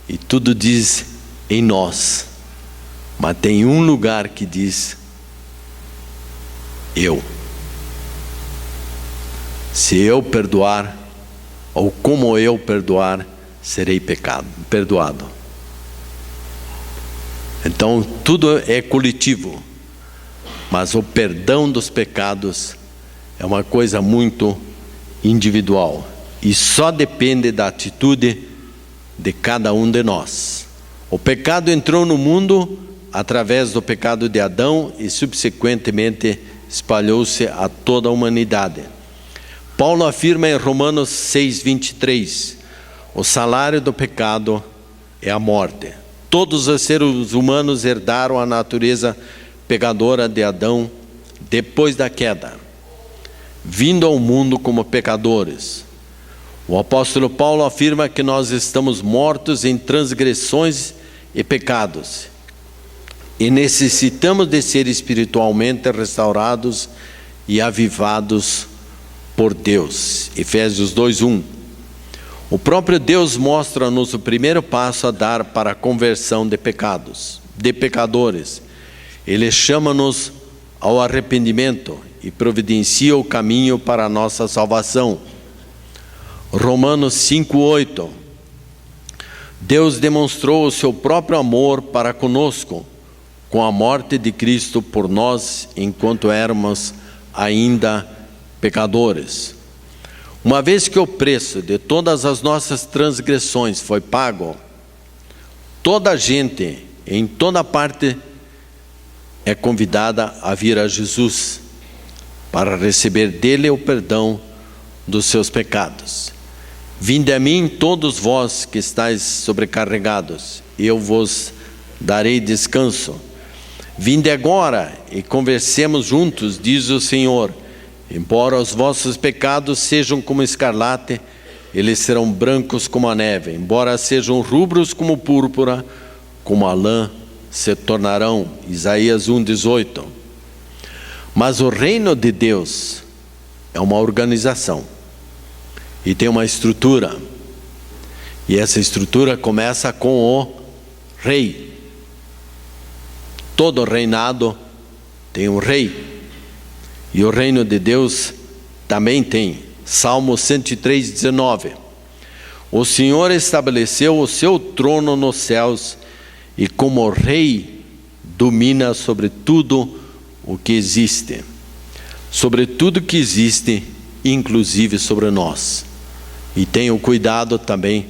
e tudo diz em nós, mas tem um lugar que diz eu. Se eu perdoar, ou como eu perdoar, serei perdoado. Então tudo é coletivo, mas o perdão dos pecados é uma coisa muito individual e só depende da atitude de cada um de nós. O pecado entrou no mundo através do pecado de Adão e subsequentemente espalhou-se a toda a humanidade. Paulo afirma em Romanos 6:23, o salário do pecado é a morte. Todos os seres humanos herdaram a natureza pecadora de Adão depois da queda, vindo ao mundo como pecadores. O apóstolo Paulo afirma que nós estamos mortos em transgressões e pecados e necessitamos de ser espiritualmente restaurados e avivados por Deus. Efésios 2:1. O próprio Deus mostra-nos o primeiro passo a dar para a conversão de pecadores. Ele chama-nos ao arrependimento e providencia o caminho para a nossa salvação. Romanos 5:8. Deus demonstrou o seu próprio amor para conosco, com a morte de Cristo por nós, enquanto éramos ainda pecadores. Uma vez que o preço de todas as nossas transgressões foi pago, Toda a gente, em toda parte, é convidada a vir a Jesus para receber dele o perdão dos seus pecados. Vinde a mim todos vós que estáis sobrecarregados, eu vos darei descanso. Vinde agora e conversemos juntos, diz o Senhor. Embora os vossos pecados sejam como escarlate, eles serão brancos como a neve. Embora sejam rubros como púrpura, como a lã se tornarão. Isaías 1:18. Mas o reino de Deus é uma organização e tem uma estrutura. E essa estrutura começa com o rei. Todo reinado tem um rei. E o reino de Deus também tem. Salmo 103:19. O Senhor estabeleceu o seu trono nos céus e como rei domina sobre tudo o que existe. Sobre tudo que existe, inclusive sobre nós. E tem o cuidado também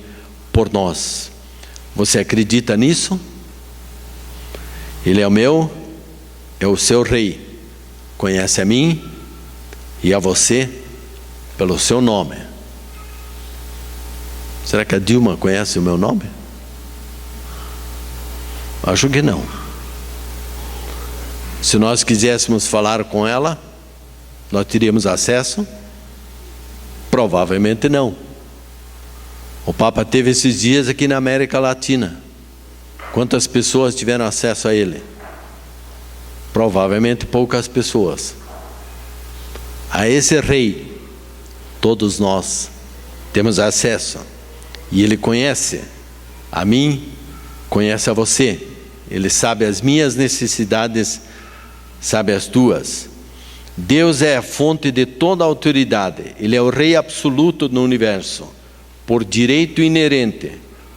por nós. Você acredita nisso? Ele é o meu, é o seu rei. Conhece a mim e a você pelo seu nome. Será que a Dilma conhece o meu nome? Acho que não. Se nós quiséssemos falar com ela, nós teríamos acesso? Provavelmente não. O Papa teve esses dias aqui na América Latina. Quantas pessoas tiveram acesso a ele? Provavelmente poucas pessoas. A esse rei, todos nós temos acesso. E ele conhece a mim, conhece a você. Ele sabe as minhas necessidades, sabe as tuas. Deus é a fonte de toda a autoridade. Ele é o rei absoluto no universo, por direito inerente,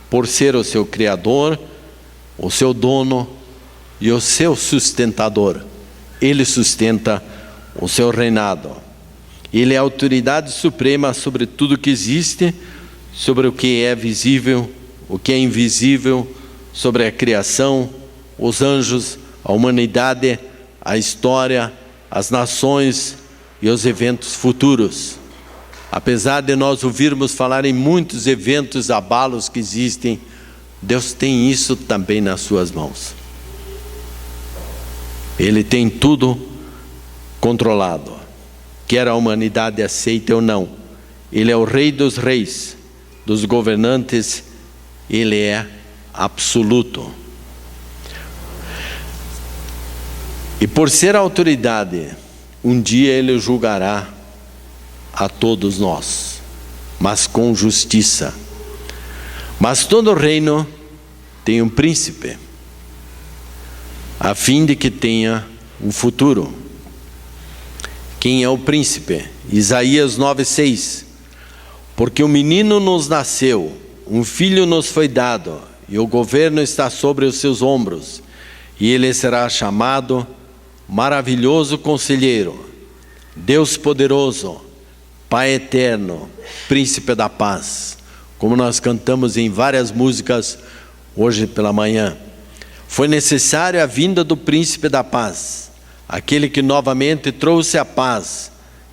por ser o seu criador, o seu dono e o seu sustentador. Ele sustenta o seu reinado. Ele é a autoridade suprema sobre tudo que existe, sobre o que é visível, o que é invisível, sobre a criação, os anjos, a humanidade, a história, as nações e os eventos futuros. Apesar de nós ouvirmos falar em muitos eventos, abalos que existem, Deus tem isso também nas suas mãos. Ele tem tudo controlado, quer a humanidade aceite ou não. Ele é o rei dos reis, dos governantes, ele é absoluto. E por ser autoridade, um dia ele julgará a todos nós, mas com justiça. Mas todo reino tem um príncipe, a fim de que tenha um futuro. Quem é o príncipe? Isaías 9:6. Porque um menino nos nasceu, um filho nos foi dado, e o governo está sobre os seus ombros, e ele será chamado Maravilhoso Conselheiro, Deus Poderoso, Pai Eterno, Príncipe da Paz. Como nós cantamos em várias músicas hoje pela manhã. Foi necessária a vinda do Príncipe da Paz, aquele que novamente trouxe a paz,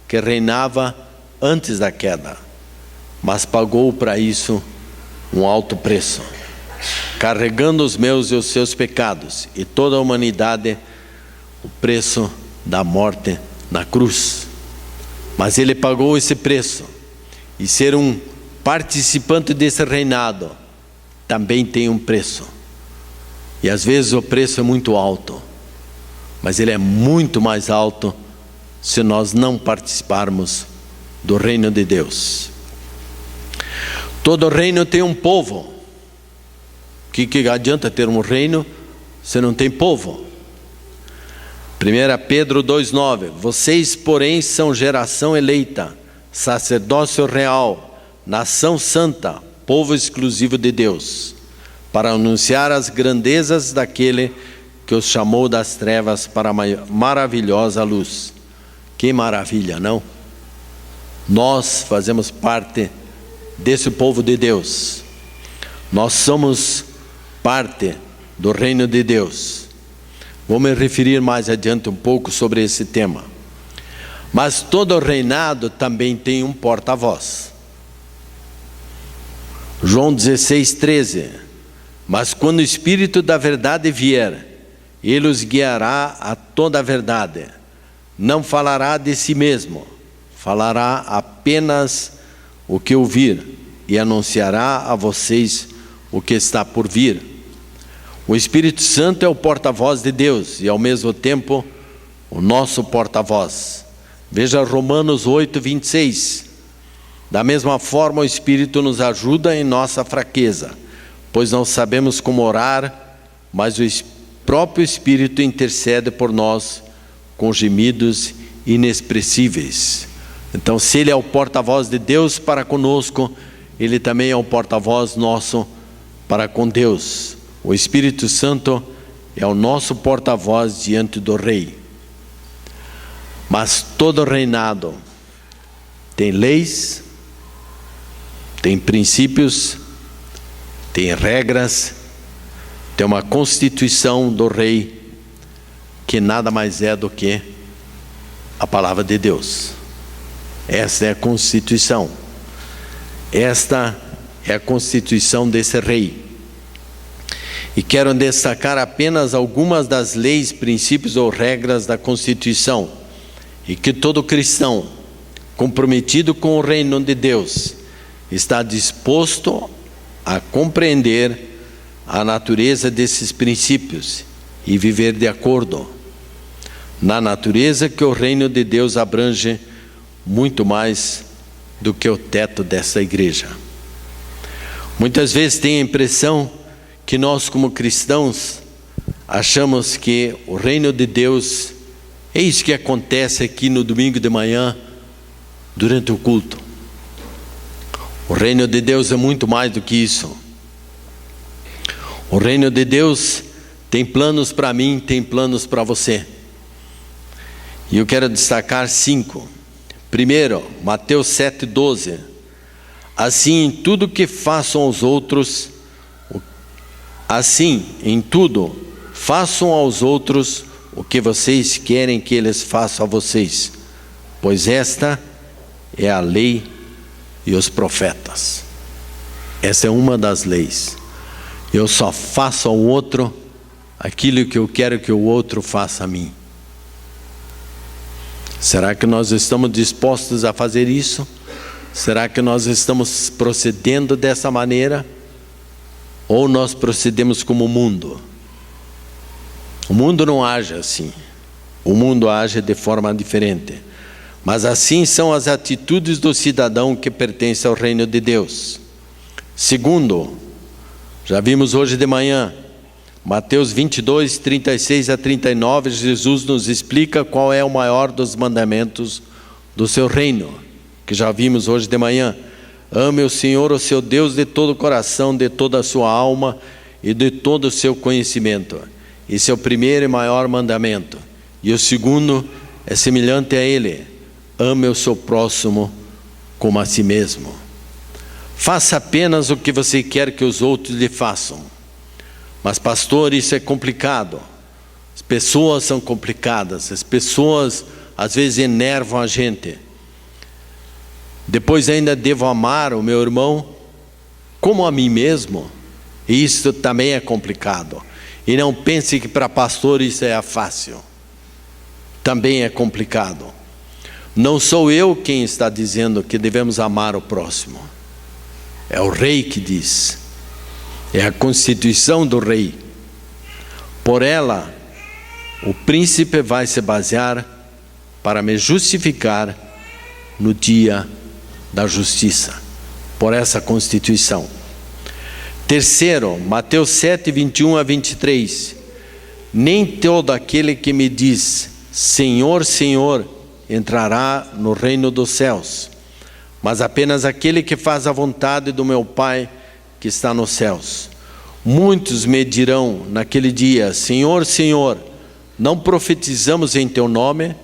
que reinava antes da queda, mas pagou para isso um alto preço, carregando os meus e os seus pecados, e toda a humanidade, o preço da morte na cruz. Mas ele pagou esse preço, e ser um participante desse reinado também tem um preço. E às vezes o preço é muito alto, mas ele é muito mais alto se nós não participarmos do reino de Deus. Todo reino tem um povo. O que adianta ter um reino se não tem povo? 1 Pedro 2,9. Vocês, porém, são geração eleita, sacerdócio real, nação santa, povo exclusivo de Deus, para anunciar as grandezas daquele que os chamou das trevas para a maravilhosa luz. Que maravilha, não? Nós fazemos parte desse povo de Deus. Nós somos parte do reino de Deus. Vou me referir mais adiante um pouco sobre esse tema. Mas todo reinado também tem um porta-voz. João 16:13. Mas quando o Espírito da verdade vier, ele os guiará a toda a verdade. Não falará de si mesmo, falará apenas o que ouvir e anunciará a vocês o que está por vir. O Espírito Santo é o porta-voz de Deus e ao mesmo tempo o nosso porta-voz. Veja Romanos 8:26. Da mesma forma o Espírito nos ajuda em nossa fraqueza, pois não sabemos como orar, mas o próprio Espírito intercede por nós com gemidos inexpressíveis. Então, se Ele é o porta-voz de Deus para conosco, Ele também é o porta-voz nosso para com Deus. O Espírito Santo é o nosso porta-voz diante do Rei. Mas todo reinado tem leis, tem princípios, tem regras, tem uma constituição do Rei, que nada mais é do que a palavra de Deus. Esta é a constituição. Esta é a constituição desse Rei. E quero destacar apenas algumas das leis, princípios ou regras da Constituição, e que todo cristão comprometido com o reino de Deus está disposto a compreender a natureza desses princípios e viver de acordo. Na natureza que o reino de Deus abrange muito mais do que o teto dessa igreja. Muitas vezes tem a impressão que nós, como cristãos, achamos que o reino de Deus é isso que acontece aqui no domingo de manhã, durante o culto. O reino de Deus é muito mais do que isso. O reino de Deus tem planos para mim, tem planos para você. E eu quero destacar 5. Primeiro, Mateus 7:12. Assim, em tudo que façam aos outros, façam aos outros o que vocês querem que eles façam a vocês, pois esta é a lei e os profetas. Essa é uma das leis. Eu só faço ao outro aquilo que eu quero que o outro faça a mim. Será que nós estamos dispostos a fazer isso? Será que nós estamos procedendo dessa maneira? Ou nós procedemos como o mundo? O mundo não age assim. O mundo age de forma diferente. Mas assim são as atitudes do cidadão que pertence ao reino de Deus. Segundo, já vimos hoje de manhã, Mateus 22, 36 a 39, Jesus nos explica qual é o maior dos mandamentos do seu reino, que já vimos hoje de manhã. Ame o Senhor, o seu Deus, de todo o coração, de toda a sua alma e de todo o seu conhecimento. Esse é o primeiro e maior mandamento. E o segundo é semelhante a ele: ame o seu próximo como a si mesmo. Faça apenas o que você quer que os outros lhe façam. Mas pastor, isso é complicado. As pessoas são complicadas. As pessoas às vezes enervam a gente. Depois ainda devo amar o meu irmão como a mim mesmo. E isso também é complicado. E não pense que para pastor isso é fácil. Também é complicado. Não sou eu quem está dizendo que devemos amar o próximo. É o Rei que diz. É a constituição do Rei. Por ela, o príncipe vai se basear para me justificar no dia da justiça. Por essa constituição. Terceiro, Mateus 7, 21 a 23. Nem todo aquele que me diz Senhor, Senhor, entrará no reino dos céus, mas apenas aquele que faz a vontade do meu Pai que está nos céus. Muitos me dirão naquele dia: Senhor, Senhor, não profetizamos em teu nome?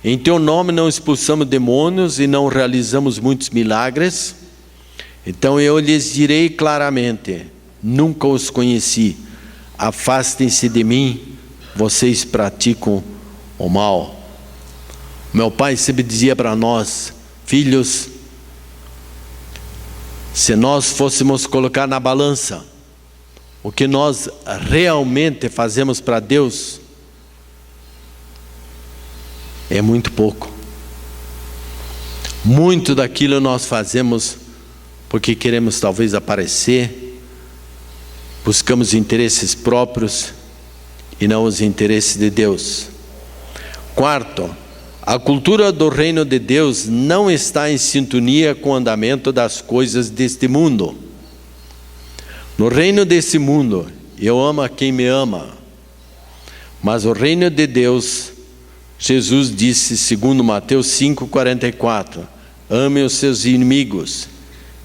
Em teu nome não expulsamos demônios e não realizamos muitos milagres? Então eu lhes direi claramente: nunca os conheci. Afastem-se de mim, vocês praticam o mal. Meu pai sempre dizia para nós, filhos, se nós fôssemos colocar na balança o que nós realmente fazemos para Deus, é muito pouco. Muito daquilo nós fazemos porque queremos talvez aparecer, buscamos interesses próprios e não os interesses de Deus. Quarto, a cultura do reino de Deus não está em sintonia com o andamento das coisas deste mundo. No reino desse mundo, eu amo a quem me ama, mas o reino de Deus, Jesus disse, segundo Mateus 5,44, ame os seus inimigos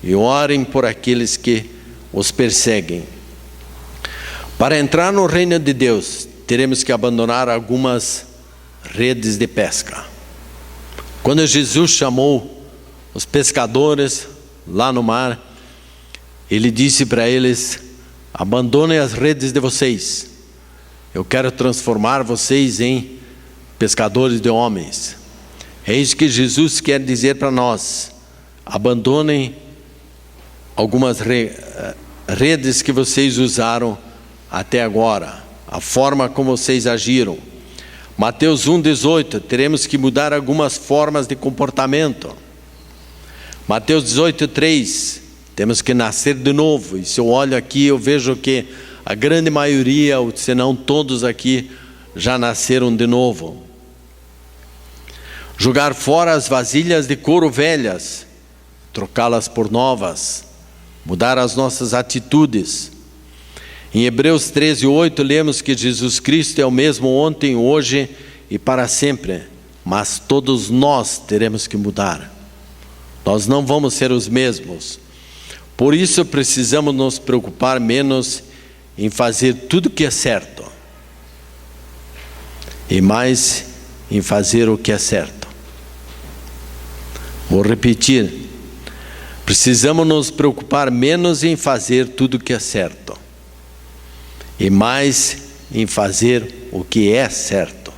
e orem por aqueles que os perseguem. Para entrar no reino de Deus, teremos que abandonar algumas redes de pesca. Quando Jesus chamou os pescadores lá no mar, Ele disse para eles, abandonem as redes de vocês. Eu quero transformar vocês em pescadores de homens. É isso que Jesus quer dizer para nós. Abandonem algumas redes que vocês usaram até agora, a forma como vocês agiram. Mateus 1,18, teremos que mudar algumas formas de comportamento. Mateus 18,3, temos que nascer de novo. E se eu olho aqui, eu vejo que a grande maioria, ou se não todos aqui, já nasceram de novo. Jogar fora as vasilhas de couro velhas, trocá-las por novas, mudar as nossas atitudes. Em Hebreus 13:8 lemos que Jesus Cristo é o mesmo ontem, hoje e para sempre, mas todos nós teremos que mudar. Nós não vamos ser os mesmos. Por isso precisamos nos preocupar menos em fazer tudo o que é certo e mais em fazer o que é certo. Vou repetir. Precisamos nos preocupar menos em fazer tudo o que é certo e mais em fazer o que é certo.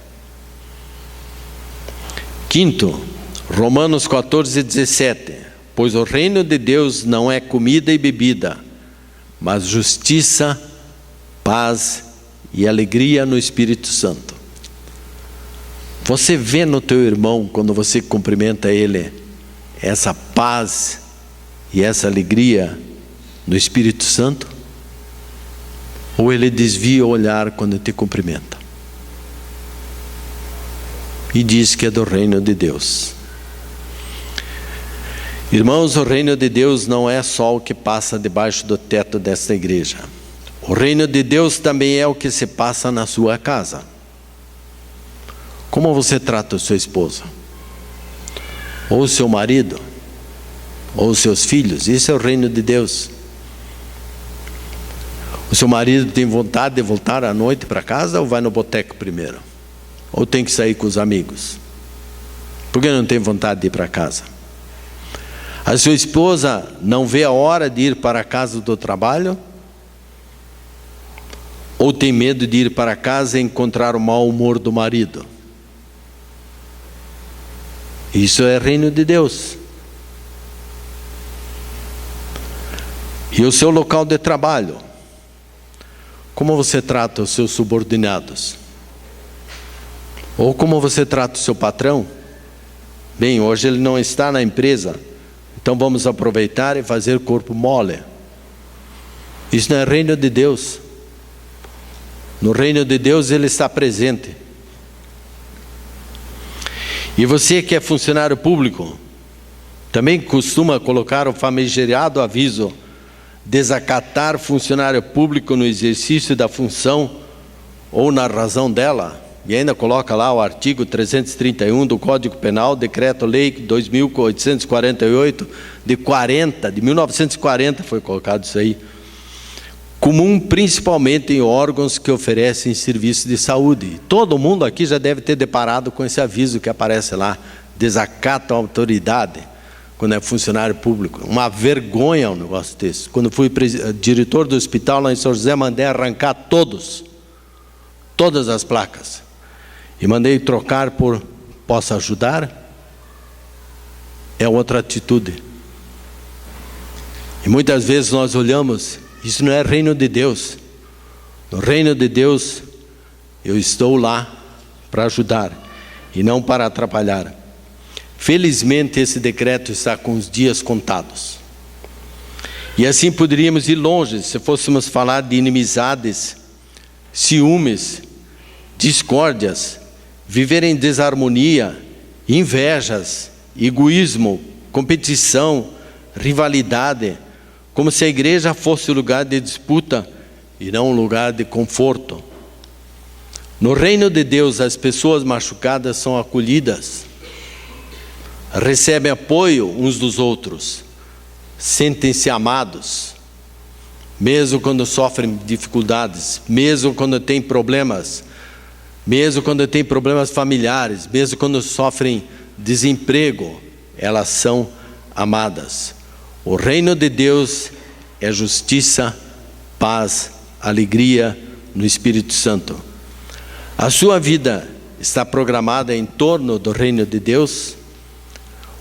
Quinto, Romanos 14:17. Pois o reino de Deus não é comida e bebida, mas justiça, paz e alegria no Espírito Santo. Você vê no teu irmão, quando você cumprimenta ele, essa paz e essa alegria no Espírito Santo? Ou ele desvia o olhar quando te cumprimenta? E diz que é do reino de Deus. Irmãos, o reino de Deus não é só o que passa debaixo do teto desta igreja. O reino de Deus também é o que se passa na sua casa. Como você trata a sua esposa? Ou o seu marido? Ou os seus filhos? Isso é o reino de Deus. O seu marido tem vontade de voltar à noite para casa ou vai no boteco primeiro? Ou tem que sair com os amigos? Por que não tem vontade de ir para casa? A sua esposa não vê a hora de ir para a casa do trabalho? Ou tem medo de ir para casa e encontrar o mau humor do marido? Isso é reino de Deus. E o seu local de trabalho? Como você trata os seus subordinados? Ou como você trata o seu patrão? Bem, hoje ele não está na empresa, então vamos aproveitar e fazer corpo mole. Isso não é reino de Deus. No reino de Deus ele está presente. E você que é funcionário público, também costuma colocar o famigerado aviso: desacatar funcionário público no exercício da função ou na razão dela, e ainda coloca lá o artigo 331 do Código Penal, Decreto-Lei 2.848 de 1940 foi colocado isso aí. Comum principalmente em órgãos que oferecem serviços de saúde. Todo mundo aqui já deve ter deparado com esse aviso que aparece lá: desacata a autoridade. quando é funcionário público. Uma vergonha um negócio desse. Quando fui diretor do hospital lá em São José, mandei arrancar todas as placas. E mandei trocar por posso ajudar. É outra atitude. E muitas vezes nós olhamos, isso não é reino de Deus. No reino de Deus, eu estou lá para ajudar e não para atrapalhar. Felizmente esse decreto está com os dias contados. E assim poderíamos ir longe se fôssemos falar de inimizades, ciúmes, discórdias, viver em desarmonia, invejas, egoísmo, competição, rivalidade, como se a igreja fosse lugar de disputa e não um lugar de conforto. No reino de Deus, as pessoas machucadas são acolhidas, recebem apoio uns dos outros, sentem-se amados, mesmo quando sofrem dificuldades, mesmo quando têm problemas, mesmo quando têm problemas familiares, mesmo quando sofrem desemprego, elas são amadas. O reino de Deus é justiça, paz, alegria no Espírito Santo. A sua vida está programada em torno do reino de Deus?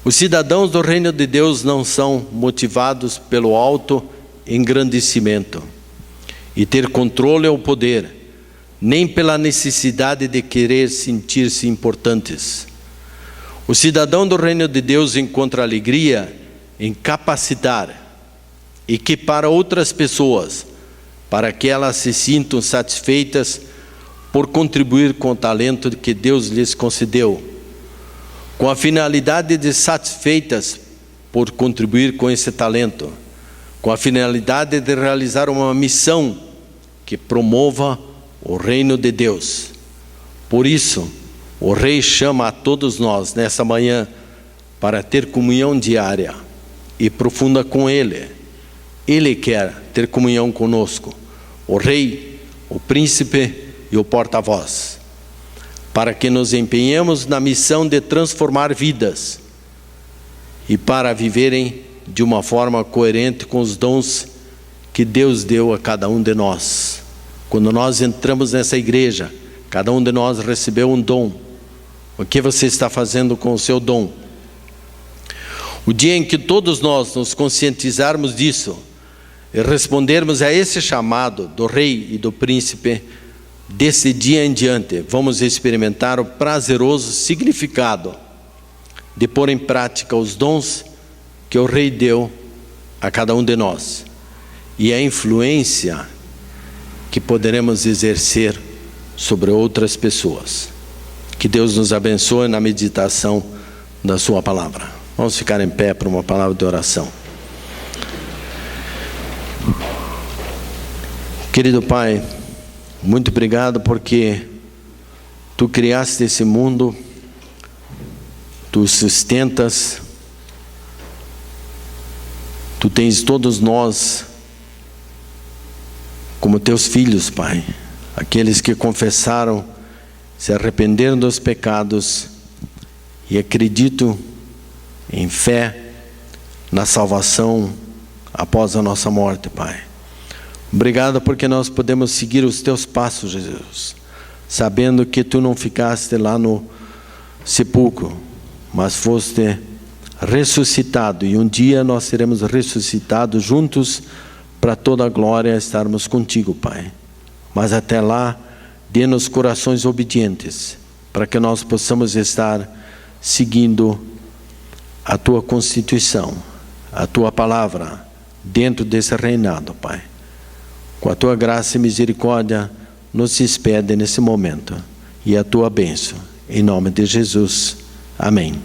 Os cidadãos do reino de Deus não são motivados pelo auto-engrandecimento e ter controle ou poder, nem pela necessidade de querer sentir-se importantes. O cidadão do reino de Deus encontra alegria em capacitar, equipar outras pessoas para que elas se sintam satisfeitas por contribuir com o talento que Deus lhes concedeu, com a finalidade de satisfeitas por contribuir com esse talento, com a finalidade de realizar uma missão que promova o reino de Deus. Por isso, o Rei chama a todos nós nessa manhã para ter comunhão diária e profunda com Ele. Ele quer ter comunhão conosco, o Rei, o Príncipe e o Porta-Voz, para que nos empenhemos na missão de transformar vidas e para viverem de uma forma coerente com os dons que Deus deu a cada um de nós. Quando nós entramos nessa igreja, cada um de nós recebeu um dom. O que você está fazendo com o seu dom? O dia em que todos nós nos conscientizarmos disso e respondermos a esse chamado do Rei e do Príncipe, desse dia em diante, vamos experimentar o prazeroso significado de pôr em prática os dons que o Rei deu a cada um de nós e a influência que poderemos exercer sobre outras pessoas. Que Deus nos abençoe na meditação da sua palavra. Vamos ficar em pé para uma palavra de oração. Querido Pai, muito obrigado porque Tu criaste esse mundo, Tu sustentas, Tu tens todos nós como Teus filhos, Pai. Aqueles que confessaram, se arrependeram dos pecados e acreditam em fé na salvação após a nossa morte, Pai. Obrigado porque nós podemos seguir os Teus passos, Jesus, sabendo que Tu não ficaste lá no sepulcro, mas foste ressuscitado, e um dia nós seremos ressuscitados juntos para toda a glória estarmos contigo, Pai. Mas até lá, dê-nos corações obedientes, para que nós possamos estar seguindo a Tua Constituição, a Tua Palavra, dentro desse reinado, Pai. Com a Tua graça e misericórdia, nos despede nesse momento, e a Tua bênção, em nome de Jesus. Amém.